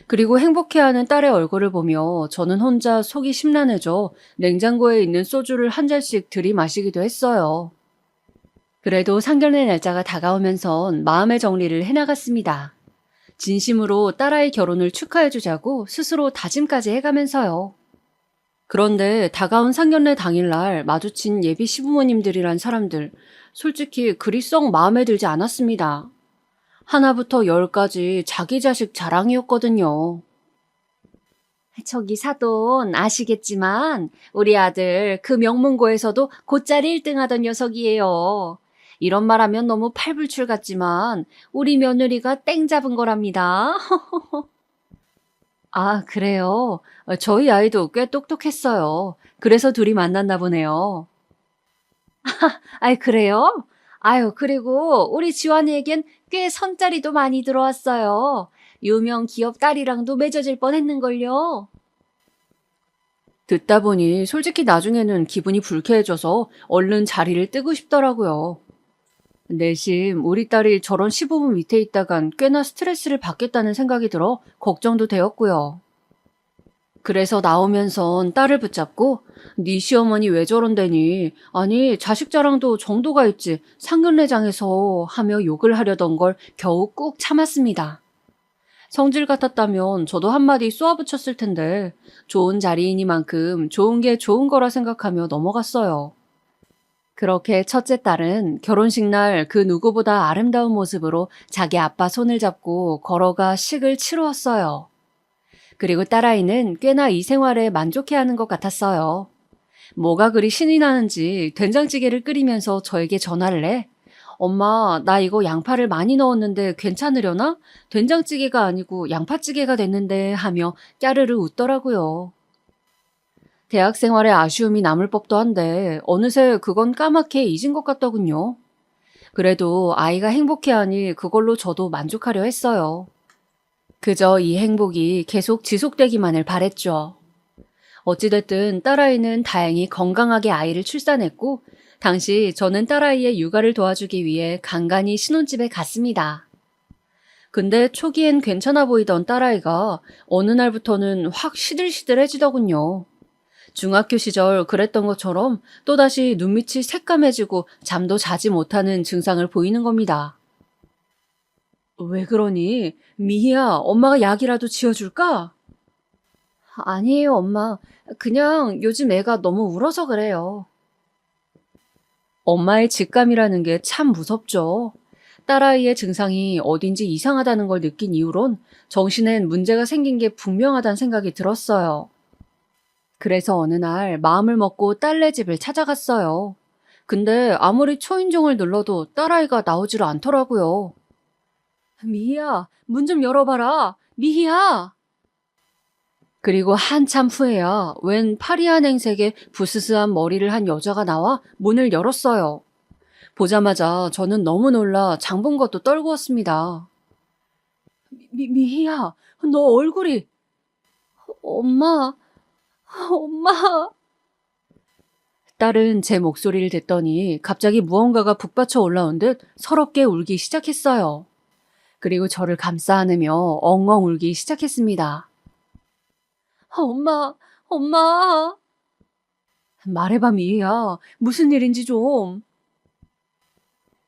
그리고 행복해하는 딸의 얼굴을 보며 저는 혼자 속이 심란해져 냉장고에 있는 소주를 한 잔씩 들이마시기도 했어요. 그래도 상견례 날짜가 다가오면선 마음의 정리를 해나갔습니다. 진심으로 딸아이 결혼을 축하해주자고 스스로 다짐까지 해가면서요. 그런데 다가온 상견례 당일날 마주친 예비 시부모님들이란 사람들, 솔직히 그리 썩 마음에 들지 않았습니다. 하나부터 열까지 자기 자식 자랑이었거든요. 저기 사돈 아시겠지만 우리 아들 그 명문고에서도 곧잘 1등 하던 녀석이에요. 이런 말하면 너무 팔불출 같지만 우리 며느리가 땡 잡은 거랍니다. 아, 그래요? 저희 아이도 꽤 똑똑했어요. 그래서 둘이 만났나 보네요. 아이, 그래요? 아유, 그리고 우리 지환이에겐 꽤 선자리도 많이 들어왔어요. 유명 기업 딸이랑도 맺어질 뻔했는걸요. 듣다 보니 솔직히 나중에는 기분이 불쾌해져서 얼른 자리를 뜨고 싶더라고요. 내심 우리 딸이 저런 시부모 밑에 있다간 꽤나 스트레스를 받겠다는 생각이 들어 걱정도 되었고요. 그래서 나오면선 딸을 붙잡고 네 시어머니 왜 저런데니? 아니 자식 자랑도 정도가 있지 상견례장에서 하며 욕을 하려던 걸 겨우 꾹 참았습니다. 성질 같았다면 저도 한마디 쏘아붙였을 텐데 좋은 자리이니만큼 좋은 게 좋은 거라 생각하며 넘어갔어요. 그렇게 첫째 딸은 결혼식 날 그 누구보다 아름다운 모습으로 자기 아빠 손을 잡고 걸어가 식을 치루었어요. 그리고 딸아이는 꽤나 이 생활에 만족해하는 것 같았어요. 뭐가 그리 신이 나는지 된장찌개를 끓이면서 저에게 전화를 해. 엄마, 나 이거 양파를 많이 넣었는데 괜찮으려나? 된장찌개가 아니고 양파찌개가 됐는데 하며 까르르 웃더라고요. 대학 생활에 아쉬움이 남을 법도 한데 어느새 그건 까맣게 잊은 것 같더군요. 그래도 아이가 행복해하니 그걸로 저도 만족하려 했어요. 그저 이 행복이 계속 지속되기만을 바랬죠. 어찌됐든 딸아이는 다행히 건강하게 아이를 출산했고 당시 저는 딸아이의 육아를 도와주기 위해 간간히 신혼집에 갔습니다. 근데 초기엔 괜찮아 보이던 딸아이가 어느 날부터는 확 시들시들해지더군요. 중학교 시절 그랬던 것처럼 또다시 눈밑이 새까매지고 잠도 자지 못하는 증상을 보이는 겁니다. 왜 그러니? 미희야, 엄마가 약이라도 지어줄까? 아니에요, 엄마. 그냥 요즘 애가 너무 울어서 그래요. 엄마의 직감이라는 게 참 무섭죠. 딸아이의 증상이 어딘지 이상하다는 걸 느낀 이후론 정신엔 문제가 생긴 게 분명하다는 생각이 들었어요. 그래서 어느 날 마음을 먹고 딸네 집을 찾아갔어요. 근데 아무리 초인종을 눌러도 딸아이가 나오질 않더라고요. 미희야, 문 좀 열어봐라. 미희야! 그리고 한참 후에야 웬 파리한 행색에 부스스한 머리를 한 여자가 나와 문을 열었어요. 보자마자 저는 너무 놀라 장본 것도 떨구었습니다. 미희야, 너 얼굴이... 엄마, 엄마... 딸은 제 목소리를 듣더니 갑자기 무언가가 북받쳐 올라온 듯 서럽게 울기 시작했어요. 그리고 저를 감싸 안으며 엉엉 울기 시작했습니다. 엄마, 엄마. 말해봐, 미희야. 무슨 일인지 좀.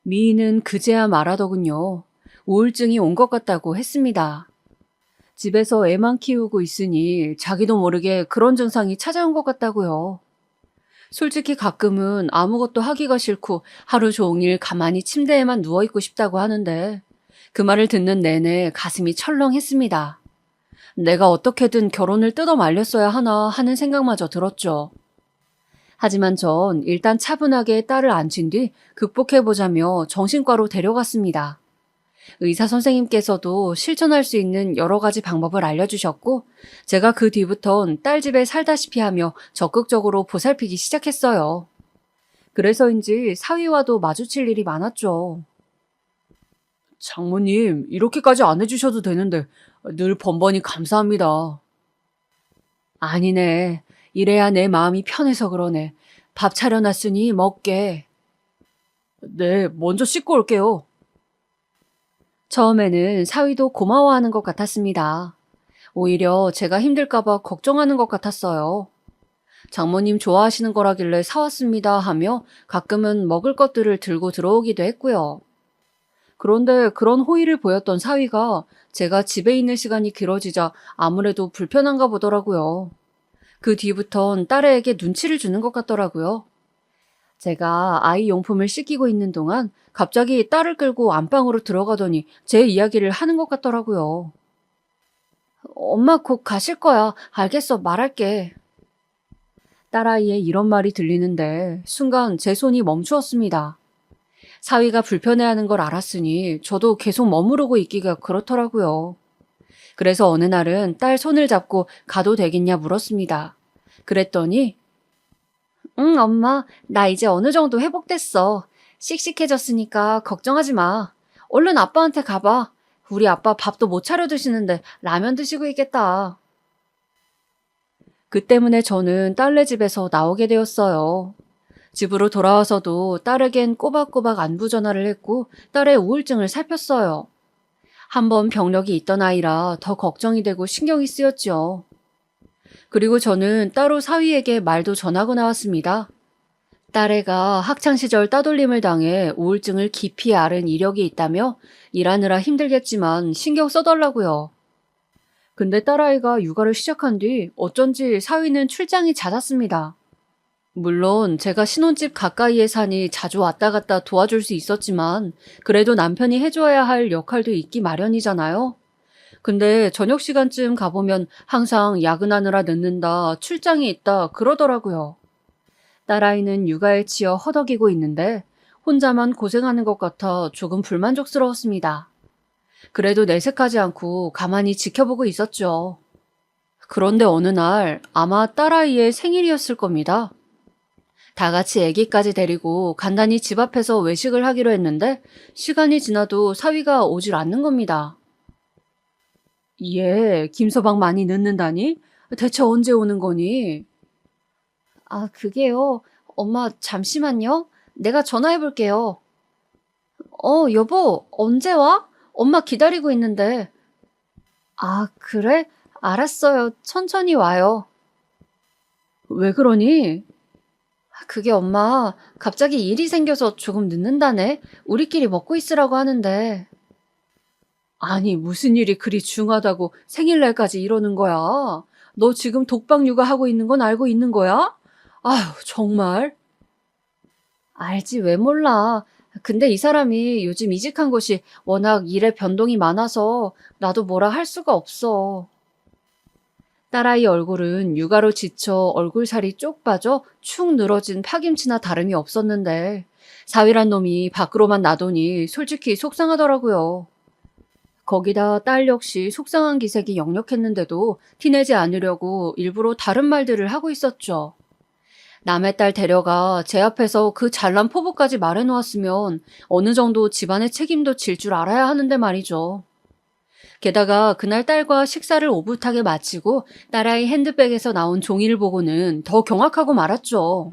미희는 그제야 말하더군요. 우울증이 온 것 같다고 했습니다. 집에서 애만 키우고 있으니 자기도 모르게 그런 증상이 찾아온 것 같다고요. 솔직히 가끔은 아무것도 하기가 싫고 하루 종일 가만히 침대에만 누워있고 싶다고 하는데 그 말을 듣는 내내 가슴이 철렁했습니다. 내가 어떻게든 결혼을 뜯어 말렸어야 하나 하는 생각마저 들었죠. 하지만 전 일단 차분하게 딸을 앉힌 뒤 극복해보자며 정신과로 데려갔습니다. 의사 선생님께서도 실천할 수 있는 여러 가지 방법을 알려주셨고 제가 그 뒤부턴 딸 집에 살다시피 하며 적극적으로 보살피기 시작했어요. 그래서인지 사위와도 마주칠 일이 많았죠. 장모님, 이렇게까지 안 해주셔도 되는데 늘 번번이 감사합니다. 아니네. 이래야 내 마음이 편해서 그러네. 밥 차려놨으니 먹게. 네, 먼저 씻고 올게요. 처음에는 사위도 고마워하는 것 같았습니다. 오히려 제가 힘들까봐 걱정하는 것 같았어요. 장모님 좋아하시는 거라길래 사왔습니다 하며 가끔은 먹을 것들을 들고 들어오기도 했고요. 그런데 그런 호의를 보였던 사위가 제가 집에 있는 시간이 길어지자 아무래도 불편한가 보더라고요. 그 뒤부턴 딸에게 눈치를 주는 것 같더라고요. 제가 아이 용품을 씻기고 있는 동안 갑자기 딸을 끌고 안방으로 들어가더니 제 이야기를 하는 것 같더라고요. 엄마 곧 가실 거야. 알겠어. 말할게. 딸아이의 이런 말이 들리는데 순간 제 손이 멈추었습니다. 사위가 불편해하는 걸 알았으니 저도 계속 머무르고 있기가 그렇더라고요. 그래서 어느 날은 딸 손을 잡고 가도 되겠냐 물었습니다. 그랬더니 응, 엄마. 나 이제 어느 정도 회복됐어. 씩씩해졌으니까 걱정하지 마. 얼른 아빠한테 가봐. 우리 아빠 밥도 못 차려 드시는데 라면 드시고 있겠다. 그 때문에 저는 딸네 집에서 나오게 되었어요. 집으로 돌아와서도 딸에겐 꼬박꼬박 안부 전화를 했고 딸의 우울증을 살폈어요. 한번 병력이 있던 아이라 더 걱정이 되고 신경이 쓰였죠. 그리고 저는 따로 사위에게 말도 전하고 나왔습니다. 딸애가 학창시절 따돌림을 당해 우울증을 깊이 앓은 이력이 있다며 일하느라 힘들겠지만 신경 써달라고요. 근데 딸아이가 육아를 시작한 뒤 어쩐지 사위는 출장이 잦았습니다. 물론 제가 신혼집 가까이에 사니 자주 왔다 갔다 도와줄 수 있었지만 그래도 남편이 해줘야 할 역할도 있기 마련이잖아요. 근데 저녁 시간쯤 가보면 항상 야근하느라 늦는다, 출장이 있다 그러더라고요. 딸아이는 육아에 치여 허덕이고 있는데 혼자만 고생하는 것 같아 조금 불만족스러웠습니다. 그래도 내색하지 않고 가만히 지켜보고 있었죠. 그런데 어느 날 아마 딸아이의 생일이었을 겁니다. 다 같이 아기까지 데리고 간단히 집 앞에서 외식을 하기로 했는데 시간이 지나도 사위가 오질 않는 겁니다. 얘 김서방 많이 늦는다니? 대체 언제 오는 거니? 아, 그게요. 엄마 잠시만요. 내가 전화해 볼게요. 여보, 언제 와? 엄마 기다리고 있는데. 아, 그래? 알았어요. 천천히 와요. 왜 그러니? 그게 엄마, 갑자기 일이 생겨서 조금 늦는다네. 우리끼리 먹고 있으라고 하는데. 아니, 무슨 일이 그리 중하다고 생일날까지 이러는 거야? 너 지금 독박 육아하고 있는 건 알고 있는 거야? 아휴, 정말. 알지, 왜 몰라. 근데 이 사람이 요즘 이직한 곳이 워낙 일에 변동이 많아서 나도 뭐라 할 수가 없어. 딸아이 얼굴은 육아로 지쳐 얼굴살이 쪽 빠져 축 늘어진 파김치나 다름이 없었는데 사위란 놈이 밖으로만 나더니 솔직히 속상하더라고요. 거기다 딸 역시 속상한 기색이 역력했는데도 티내지 않으려고 일부러 다른 말들을 하고 있었죠. 남의 딸 데려가 제 앞에서 그 잘난 포부까지 말해놓았으면 어느 정도 집안의 책임도 질 줄 알아야 하는데 말이죠. 게다가 그날 딸과 식사를 오붓하게 마치고 딸아이 핸드백에서 나온 종이를 보고는 더 경악하고 말았죠.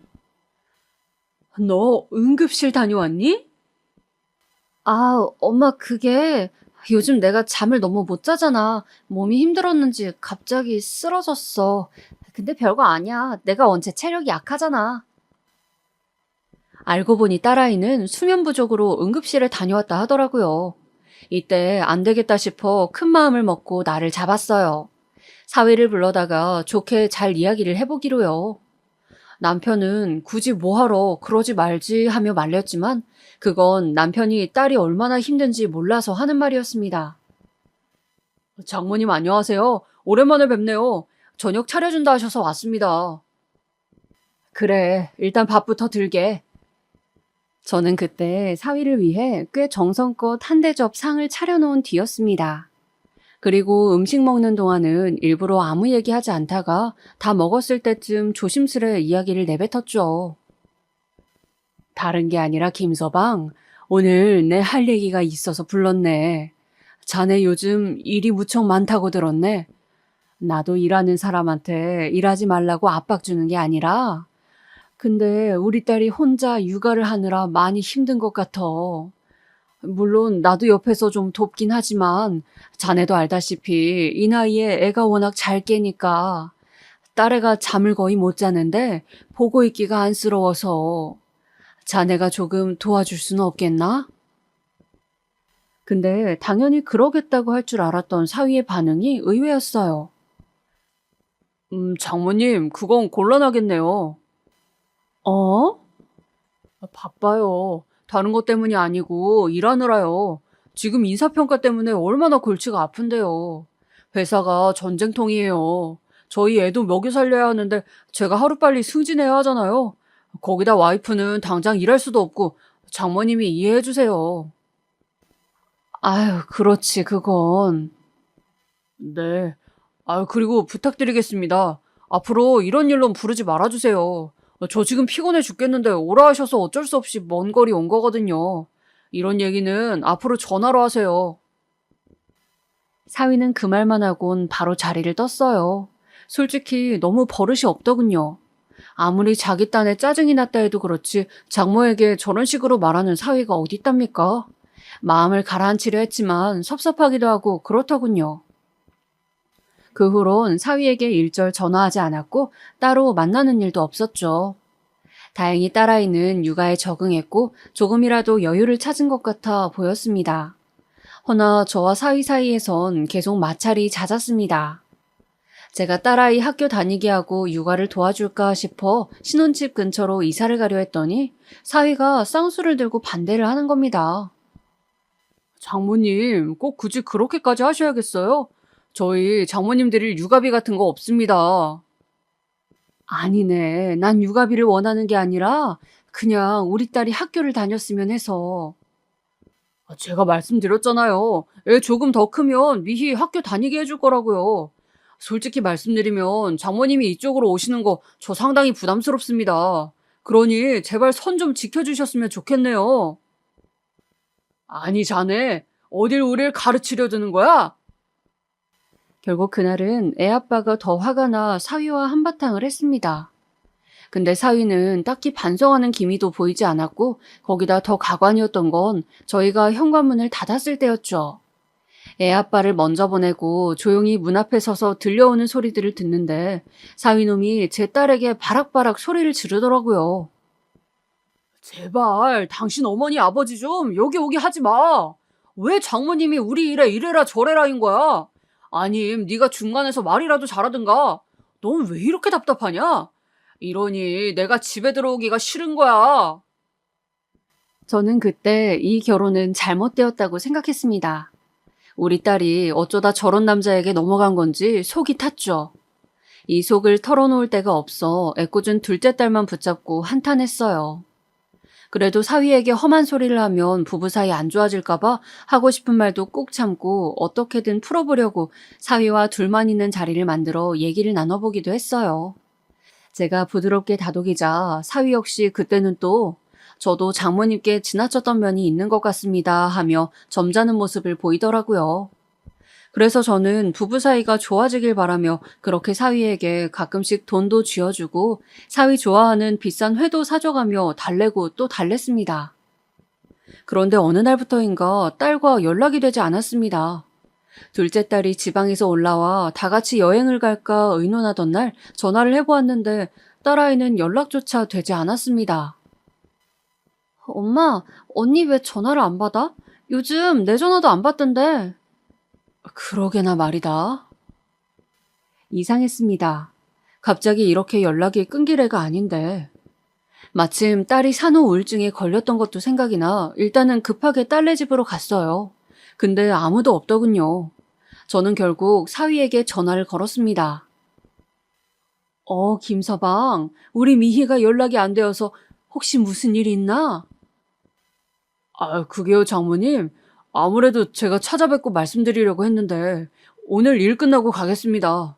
너 응급실 다녀왔니? 아, 엄마 그게 요즘 내가 잠을 너무 못 자잖아. 몸이 힘들었는지 갑자기 쓰러졌어. 근데 별거 아니야. 내가 원체 체력이 약하잖아. 알고 보니 딸아이는 수면 부족으로 응급실에 다녀왔다 하더라고요. 이때 안 되겠다 싶어 큰 마음을 먹고 나를 잡았어요. 사위를 불러다가 좋게 잘 이야기를 해보기로요. 남편은 굳이 뭐하러 그러지 말지 하며 말렸지만 그건 남편이 딸이 얼마나 힘든지 몰라서 하는 말이었습니다. 장모님 안녕하세요. 오랜만에 뵙네요. 저녁 차려준다 하셔서 왔습니다. 그래, 일단 밥부터 들게. 저는 그때 사위를 위해 꽤 정성껏 한 대접 상을 차려놓은 뒤였습니다. 그리고 음식 먹는 동안은 일부러 아무 얘기하지 않다가 다 먹었을 때쯤 조심스레 이야기를 내뱉었죠. 다른 게 아니라 김서방, 오늘 내 할 얘기가 있어서 불렀네. 자네 요즘 일이 무척 많다고 들었네. 나도 일하는 사람한테 일하지 말라고 압박 주는 게 아니라, 근데 우리 딸이 혼자 육아를 하느라 많이 힘든 것 같아. 물론 나도 옆에서 좀 돕긴 하지만 자네도 알다시피 이 나이에 애가 워낙 잘 깨니까 딸애가 잠을 거의 못 자는데 보고 있기가 안쓰러워서 자네가 조금 도와줄 수는 없겠나? 근데 당연히 그러겠다고 할 줄 알았던 사위의 반응이 의외였어요. 장모님, 그건 곤란하겠네요. 어? 바빠요. 다른 것 때문이 아니고 일하느라요. 지금 인사평가 때문에 얼마나 골치가 아픈데요. 회사가 전쟁통이에요. 저희 애도 먹여 살려야 하는데 제가 하루빨리 승진해야 하잖아요. 거기다 와이프는 당장 일할 수도 없고 장모님이 이해해 주세요. 아유, 그렇지, 그건. 네. 아유, 그리고 부탁드리겠습니다. 앞으로 이런 일로 부르지 말아주세요. 저 지금 피곤해 죽겠는데 오라 하셔서 어쩔 수 없이 먼 거리 온 거거든요. 이런 얘기는 앞으로 전화로 하세요. 사위는 그 말만 하곤 바로 자리를 떴어요. 솔직히 너무 버릇이 없더군요. 아무리 자기 딴에 짜증이 났다 해도 그렇지 장모에게 저런 식으로 말하는 사위가 어딨답니까? 마음을 가라앉히려 했지만 섭섭하기도 하고 그렇더군요. 그 후론 사위에게 일절 전화하지 않았고 따로 만나는 일도 없었죠. 다행히 딸아이는 육아에 적응했고 조금이라도 여유를 찾은 것 같아 보였습니다. 허나 저와 사위 사이에선 계속 마찰이 잦았습니다. 제가 딸아이 학교 다니게 하고 육아를 도와줄까 싶어 신혼집 근처로 이사를 가려 했더니 사위가 쌍수를 들고 반대를 하는 겁니다. 장모님, 꼭 굳이 그렇게까지 하셔야겠어요? 저희 장모님 드릴 육아비 같은 거 없습니다. 아니네. 난 육아비를 원하는 게 아니라 그냥 우리 딸이 학교를 다녔으면 해서. 제가 말씀드렸잖아요. 애 조금 더 크면 미희 학교 다니게 해줄 거라고요. 솔직히 말씀드리면 장모님이 이쪽으로 오시는 거 저 상당히 부담스럽습니다. 그러니 제발 선 좀 지켜주셨으면 좋겠네요. 아니, 자네 어딜 우릴 가르치려 드는 거야? 결국 그날은 애 아빠가 더 화가 나 사위와 한바탕을 했습니다. 근데 사위는 딱히 반성하는 기미도 보이지 않았고 거기다 더 가관이었던 건 저희가 현관문을 닫았을 때였죠. 애 아빠를 먼저 보내고 조용히 문 앞에 서서 들려오는 소리들을 듣는데 사위놈이 제 딸에게 바락바락 소리를 지르더라고요. 제발 당신 어머니 아버지 좀 여기 오게 하지 마. 왜 장모님이 우리 일에 이래라 저래라인 거야? 아님 네가 중간에서 말이라도 잘하든가. 넌 왜 이렇게 답답하냐? 이러니 내가 집에 들어오기가 싫은 거야. 저는 그때 이 결혼은 잘못되었다고 생각했습니다. 우리 딸이 어쩌다 저런 남자에게 넘어간 건지 속이 탔죠. 이 속을 털어놓을 데가 없어 애꿎은 둘째 딸만 붙잡고 한탄했어요. 그래도 사위에게 험한 소리를 하면 부부 사이 안 좋아질까봐 하고 싶은 말도 꾹 참고 어떻게든 풀어보려고 사위와 둘만 있는 자리를 만들어 얘기를 나눠보기도 했어요. 제가 부드럽게 다독이자 사위 역시 그때는 또 저도 장모님께 지나쳤던 면이 있는 것 같습니다 하며 점잖은 모습을 보이더라고요. 그래서 저는 부부 사이가 좋아지길 바라며 그렇게 사위에게 가끔씩 돈도 쥐어주고 사위 좋아하는 비싼 회도 사줘가며 달래고 또 달랬습니다. 그런데 어느 날부터인가 딸과 연락이 되지 않았습니다. 둘째 딸이 지방에서 올라와 다 같이 여행을 갈까 의논하던 날 전화를 해보았는데 딸아이는 연락조차 되지 않았습니다. 엄마, 언니 왜 전화를 안 받아? 요즘 내 전화도 안 받던데. 그러게나 말이다. 이상했습니다. 갑자기 이렇게 연락이 끊길 애가 아닌데. 마침 딸이 산후 우울증에 걸렸던 것도 생각이 나 일단은 급하게 딸네 집으로 갔어요. 근데 아무도 없더군요. 저는 결국 사위에게 전화를 걸었습니다. 김서방, 우리 미희가 연락이 안 되어서 혹시 무슨 일이 있나? 그게요, 장모님. 아무래도 제가 찾아뵙고 말씀드리려고 했는데 오늘 일 끝나고 가겠습니다.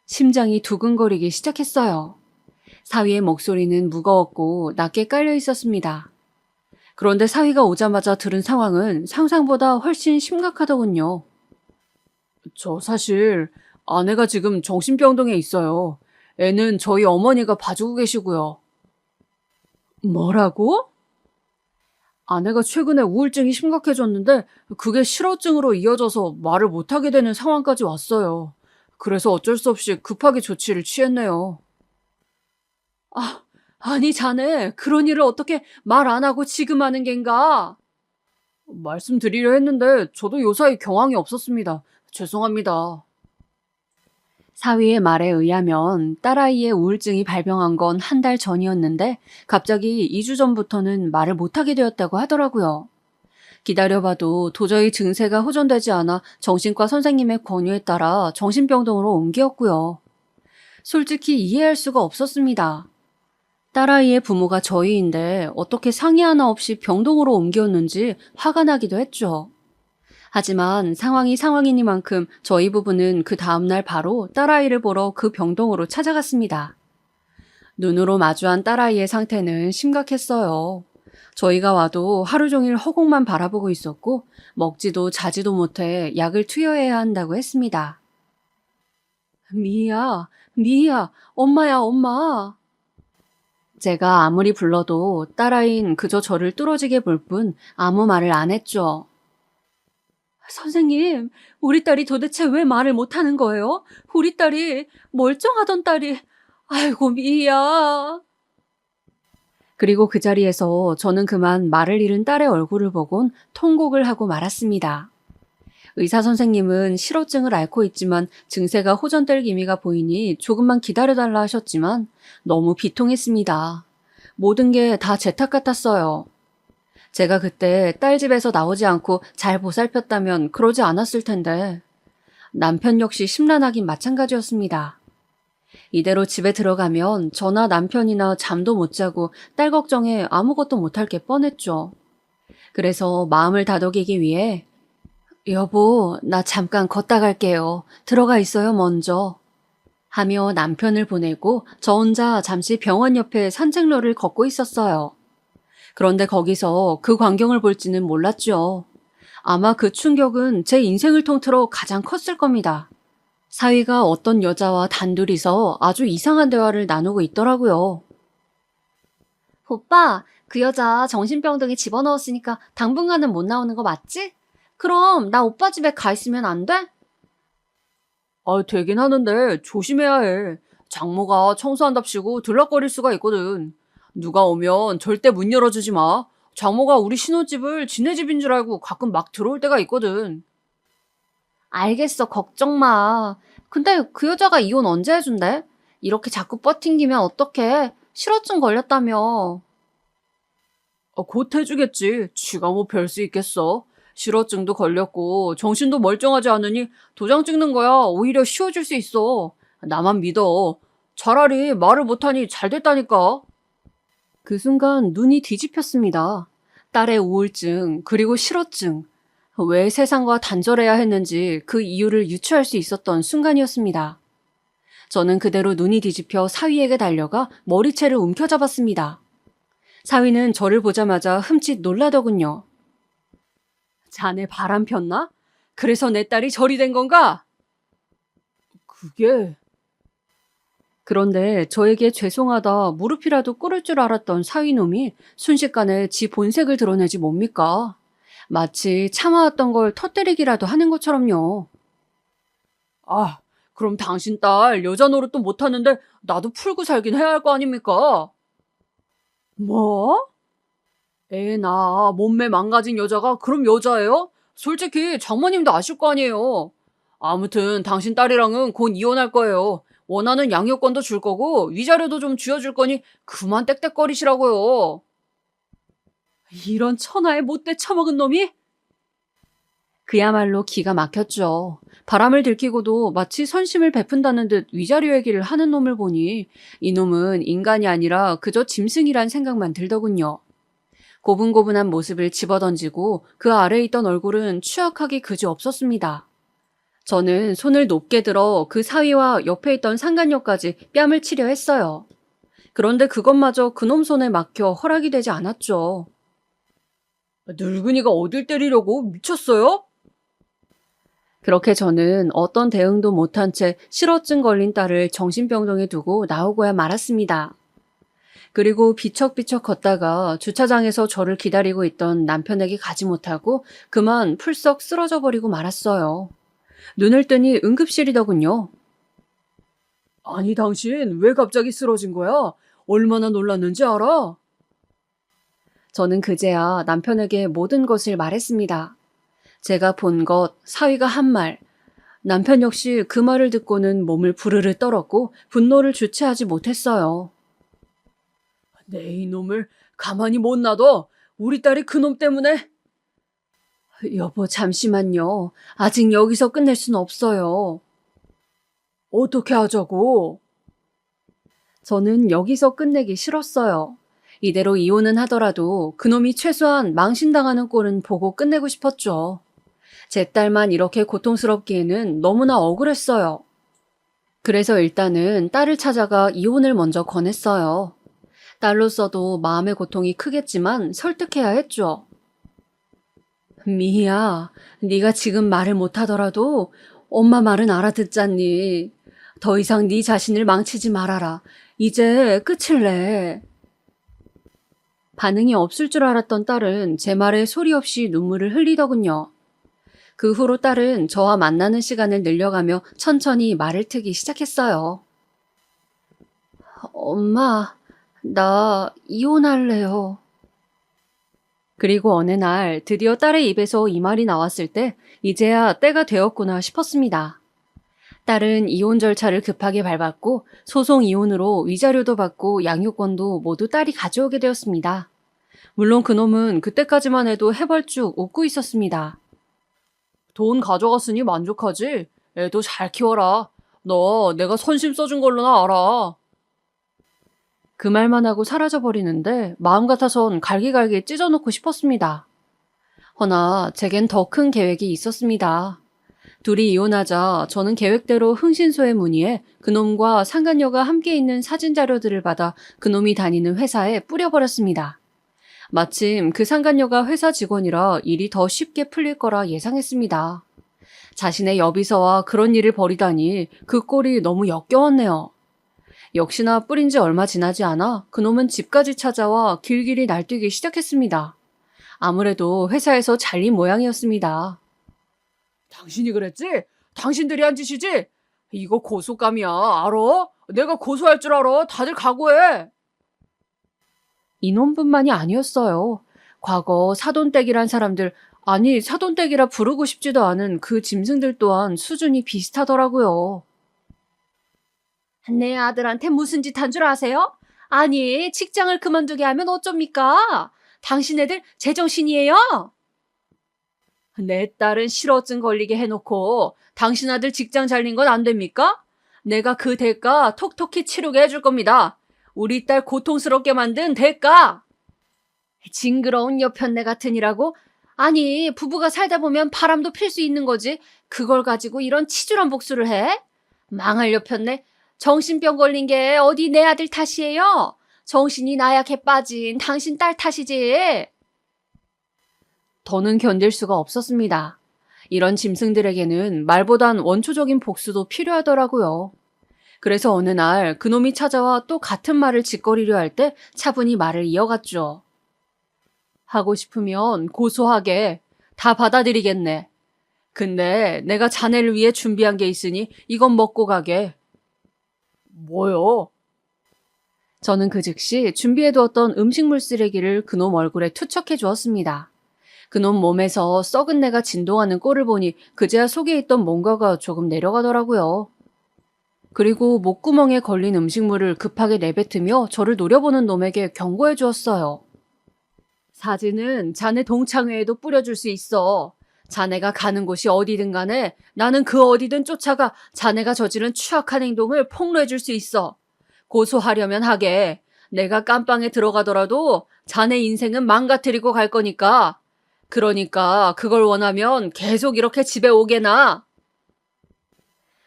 심장이 두근거리기 시작했어요. 사위의 목소리는 무거웠고 낮게 깔려 있었습니다. 그런데 사위가 오자마자 들은 상황은 상상보다 훨씬 심각하더군요. 저 사실 아내가 지금 정신병동에 있어요. 애는 저희 어머니가 봐주고 계시고요. 뭐라고? 아내가 최근에 우울증이 심각해졌는데 그게 실어증으로 이어져서 말을 못하게 되는 상황까지 왔어요. 그래서 어쩔 수 없이 급하게 조치를 취했네요. 아니 자네 그런 일을 어떻게 말 안 하고 지금 하는 겐가? 말씀드리려 했는데 저도 요사이 경황이 없었습니다. 죄송합니다. 사위의 말에 의하면 딸아이의 우울증이 발병한 건 한 달 전이었는데 갑자기 2주 전부터는 말을 못하게 되었다고 하더라고요. 기다려봐도 도저히 증세가 호전되지 않아 정신과 선생님의 권유에 따라 정신병동으로 옮겼고요. 솔직히 이해할 수가 없었습니다. 딸아이의 부모가 저희인데 어떻게 상의 하나 없이 병동으로 옮겼는지 화가 나기도 했죠. 하지만 상황이 상황이니만큼 저희 부부는 그 다음날 바로 딸아이를 보러 그 병동으로 찾아갔습니다. 눈으로 마주한 딸아이의 상태는 심각했어요. 저희가 와도 하루 종일 허공만 바라보고 있었고 먹지도 자지도 못해 약을 투여해야 한다고 했습니다. 미희야, 엄마야, 엄마. 제가 아무리 불러도 딸아이는 그저 저를 뚫어지게 볼 뿐 아무 말을 안 했죠. 선생님, 우리 딸이 도대체 왜 말을 못하는 거예요? 우리 딸이 멀쩡하던 딸이, 아이고 미희야. 그리고 그 자리에서 저는 그만 말을 잃은 딸의 얼굴을 보곤 통곡을 하고 말았습니다. 의사 선생님은 실어증을 앓고 있지만 증세가 호전될 기미가 보이니 조금만 기다려달라 하셨지만 너무 비통했습니다. 모든 게 다 제 탓 같았어요. 제가 그때 딸 집에서 나오지 않고 잘 보살폈다면 그러지 않았을 텐데 남편 역시 심란하긴 마찬가지였습니다. 이대로 집에 들어가면 저나 남편이나 잠도 못 자고 딸 걱정에 아무것도 못할 게 뻔했죠. 그래서 마음을 다독이기 위해 여보, 나 잠깐 걷다 갈게요. 들어가 있어요, 먼저. 하며 남편을 보내고 저 혼자 잠시 병원 옆에 산책로를 걷고 있었어요. 그런데 거기서 그 광경을 볼지는 몰랐죠. 아마 그 충격은 제 인생을 통틀어 가장 컸을 겁니다. 사위가 어떤 여자와 단둘이서 아주 이상한 대화를 나누고 있더라고요. 오빠, 그 여자 정신병동에 집어넣었으니까 당분간은 못 나오는 거 맞지? 그럼 나 오빠 집에 가 있으면 안 돼? 되긴 하는데 조심해야 해. 장모가 청소한답시고 들락거릴 수가 있거든. 누가 오면 절대 문 열어주지 마. 장모가 우리 신혼집을 지네 집인 줄 알고 가끔 막 들어올 때가 있거든. 알겠어, 걱정 마. 근데 그 여자가 이혼 언제 해준대? 이렇게 자꾸 버팅기면 어떡해? 실어증 걸렸다며. 곧 해주겠지. 쥐가 뭐 별 수 있겠어. 실어증도 걸렸고 정신도 멀쩡하지 않으니 도장 찍는 거야 오히려 쉬워질 수 있어. 나만 믿어. 차라리 말을 못하니 잘 됐다니까. 그 순간 눈이 뒤집혔습니다. 딸의 우울증 그리고 실어증. 왜 세상과 단절해야 했는지 그 이유를 유추할 수 있었던 순간이었습니다. 저는 그대로 눈이 뒤집혀 사위에게 달려가 머리채를 움켜잡았습니다. 사위는 저를 보자마자 흠칫 놀라더군요. 자네 바람 폈나? 그래서 내 딸이 절이 된 건가? 그게... 그런데 저에게 죄송하다 무릎이라도 꿇을 줄 알았던 사위놈이 순식간에 지 본색을 드러내지 뭡니까? 마치 참아왔던 걸 터뜨리기라도 하는 것처럼요. 그럼 당신 딸 여자 노릇도 못하는데 나도 풀고 살긴 해야 할 거 아닙니까? 뭐? 애나 몸매 망가진 여자가 그럼 여자예요? 솔직히 장모님도 아실 거 아니에요. 아무튼 당신 딸이랑은 곧 이혼할 거예요. 원하는 양육권도 줄 거고 위자료도 좀 쥐어줄 거니 그만 떽떽거리시라고요. 이런 천하의 못돼 처먹은 놈이? 그야말로 기가 막혔죠. 바람을 들키고도 마치 선심을 베푼다는 듯 위자료 얘기를 하는 놈을 보니 이놈은 인간이 아니라 그저 짐승이란 생각만 들더군요. 고분고분한 모습을 집어던지고 그 아래에 있던 얼굴은 추악하기 그지없었습니다. 저는 손을 높게 들어 그 사위와 옆에 있던 상간녀까지 뺨을 치려 했어요. 그런데 그것마저 그놈 손에 막혀 허락이 되지 않았죠. 늙은이가 어딜 때리려고 미쳤어요? 그렇게 저는 어떤 대응도 못한 채 실어증 걸린 딸을 정신병동에 두고 나오고야 말았습니다. 그리고 비척비척 걷다가 주차장에서 저를 기다리고 있던 남편에게 가지 못하고 그만 풀썩 쓰러져 버리고 말았어요. 눈을 뜨니 응급실이더군요. 아니, 당신 왜 갑자기 쓰러진 거야? 얼마나 놀랐는지 알아? 저는 그제야 남편에게 모든 것을 말했습니다. 제가 본 것, 사위가 한 말. 남편 역시 그 말을 듣고는 몸을 부르르 떨었고 분노를 주체하지 못했어요. 내 이놈을 가만히 못 놔둬. 우리 딸이 그놈 때문에. 여보, 잠시만요. 아직 여기서 끝낼 순 없어요. 어떻게 하자고? 저는 여기서 끝내기 싫었어요. 이대로 이혼은 하더라도 그놈이 최소한 망신당하는 꼴은 보고 끝내고 싶었죠. 제 딸만 이렇게 고통스럽기에는 너무나 억울했어요. 그래서 일단은 딸을 찾아가 이혼을 먼저 권했어요. 딸로서도 마음의 고통이 크겠지만 설득해야 했죠. 미희야, 네가 지금 말을 못하더라도 엄마 말은 알아듣잖니. 더 이상 네 자신을 망치지 말아라. 이제 끝을 내. 반응이 없을 줄 알았던 딸은 제 말에 소리 없이 눈물을 흘리더군요. 그 후로 딸은 저와 만나는 시간을 늘려가며 천천히 말을 트기 시작했어요. 엄마, 나 이혼할래요. 그리고 어느 날 드디어 딸의 입에서 이 말이 나왔을 때 이제야 때가 되었구나 싶었습니다. 딸은 이혼 절차를 급하게 밟았고 소송 이혼으로 위자료도 받고 양육권도 모두 딸이 가져오게 되었습니다. 물론 그놈은 그때까지만 해도 해벌쭉 웃고 있었습니다. 돈 가져갔으니 만족하지? 애도 잘 키워라. 너 내가 선심 써준 걸로나 알아. 그 말만 하고 사라져버리는데 마음 같아선 갈기갈기 찢어놓고 싶었습니다. 허나 제겐 더 큰 계획이 있었습니다. 둘이 이혼하자 저는 계획대로 흥신소에 문의해 그놈과 상간녀가 함께 있는 사진 자료들을 받아 그놈이 다니는 회사에 뿌려버렸습니다. 마침 그 상간녀가 회사 직원이라 일이 더 쉽게 풀릴 거라 예상했습니다. 자신의 여비서와 그런 일을 벌이다니 그 꼴이 너무 역겨웠네요. 역시나 뿌린 지 얼마 지나지 않아 그놈은 집까지 찾아와 길길이 날뛰기 시작했습니다. 아무래도 회사에서 잘린 모양이었습니다. 당신이 그랬지? 당신들이 한 짓이지? 이거 고소감이야, 알아? 내가 고소할 줄 알아. 다들 각오해. 이놈뿐만이 아니었어요. 과거 사돈댁이란 사람들, 아니 사돈댁이라 부르고 싶지도 않은 그 짐승들 또한 수준이 비슷하더라고요. 내 아들한테 무슨 짓 한 줄 아세요? 아니, 직장을 그만두게 하면 어쩝니까? 당신 애들 제정신이에요? 내 딸은 실어증 걸리게 해놓고 당신 아들 직장 잘린 건 안 됩니까? 내가 그 대가 톡톡히 치르게 해줄 겁니다. 우리 딸 고통스럽게 만든 대가. 징그러운 여편네 같으니라고? 아니, 부부가 살다 보면 바람도 필 수 있는 거지. 그걸 가지고 이런 치졸한 복수를 해? 망할 여편네. 정신병 걸린 게 어디 내 아들 탓이에요? 정신이 나약해 빠진 당신 딸 탓이지. 더는 견딜 수가 없었습니다. 이런 짐승들에게는 말보단 원초적인 복수도 필요하더라고요. 그래서 어느 날 그놈이 찾아와 또 같은 말을 짓거리려 할 때 차분히 말을 이어갔죠. 하고 싶으면 고소하게. 다 받아들이겠네. 근데 내가 자네를 위해 준비한 게 있으니 이건 먹고 가게. 뭐요? 저는 그 즉시 준비해두었던 음식물 쓰레기를 그놈 얼굴에 투척해 주었습니다. 그놈 몸에서 썩은 내가 진동하는 꼴을 보니 그제야 속에 있던 뭔가가 조금 내려가더라고요. 그리고 목구멍에 걸린 음식물을 급하게 내뱉으며 저를 노려보는 놈에게 경고해 주었어요. 사진은 자네 동창회에도 뿌려줄 수 있어. 자네가 가는 곳이 어디든 간에 나는 그 어디든 쫓아가 자네가 저지른 추악한 행동을 폭로해 줄 수 있어. 고소하려면 하게. 내가 깜빵에 들어가더라도 자네 인생은 망가뜨리고 갈 거니까. 그러니까 그걸 원하면 계속 이렇게 집에 오게나.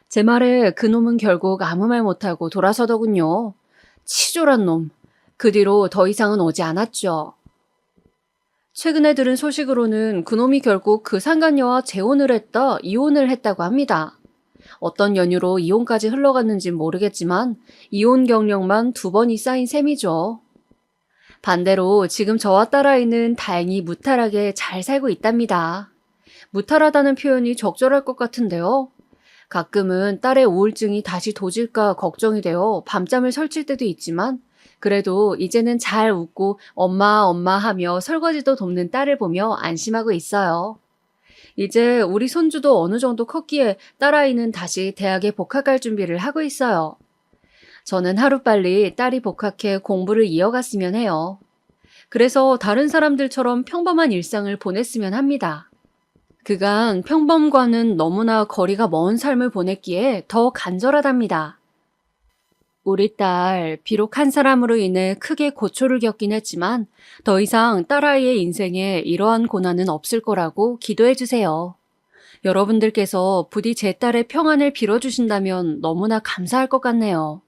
제 말에 그놈은 결국 아무 말 못하고 돌아서더군요. 치졸한 놈. 그 뒤로 더 이상은 오지 않았죠. 최근에 들은 소식으로는 그놈이 결국 그 상간녀와 재혼을 했다, 이혼을 했다고 합니다. 어떤 연유로 이혼까지 흘러갔는진 모르겠지만 이혼 경력만 2번이 쌓인 셈이죠. 반대로 지금 저와 딸아이는 다행히 무탈하게 잘 살고 있답니다. 무탈하다는 표현이 적절할 것 같은데요. 가끔은 딸의 우울증이 다시 도질까 걱정이 되어 밤잠을 설칠 때도 있지만 그래도 이제는 잘 웃고 엄마 엄마 하며 설거지도 돕는 딸을 보며 안심하고 있어요. 이제 우리 손주도 어느 정도 컸기에 딸아이는 다시 대학에 복학할 준비를 하고 있어요. 저는 하루빨리 딸이 복학해 공부를 이어갔으면 해요. 그래서 다른 사람들처럼 평범한 일상을 보냈으면 합니다. 그간 평범과는 너무나 거리가 먼 삶을 보냈기에 더 간절하답니다. 우리 딸, 비록 한 사람으로 인해 크게 고초를 겪긴 했지만 더 이상 딸아이의 인생에 이러한 고난은 없을 거라고 기도해 주세요. 여러분들께서 부디 제 딸의 평안을 빌어주신다면 너무나 감사할 것 같네요.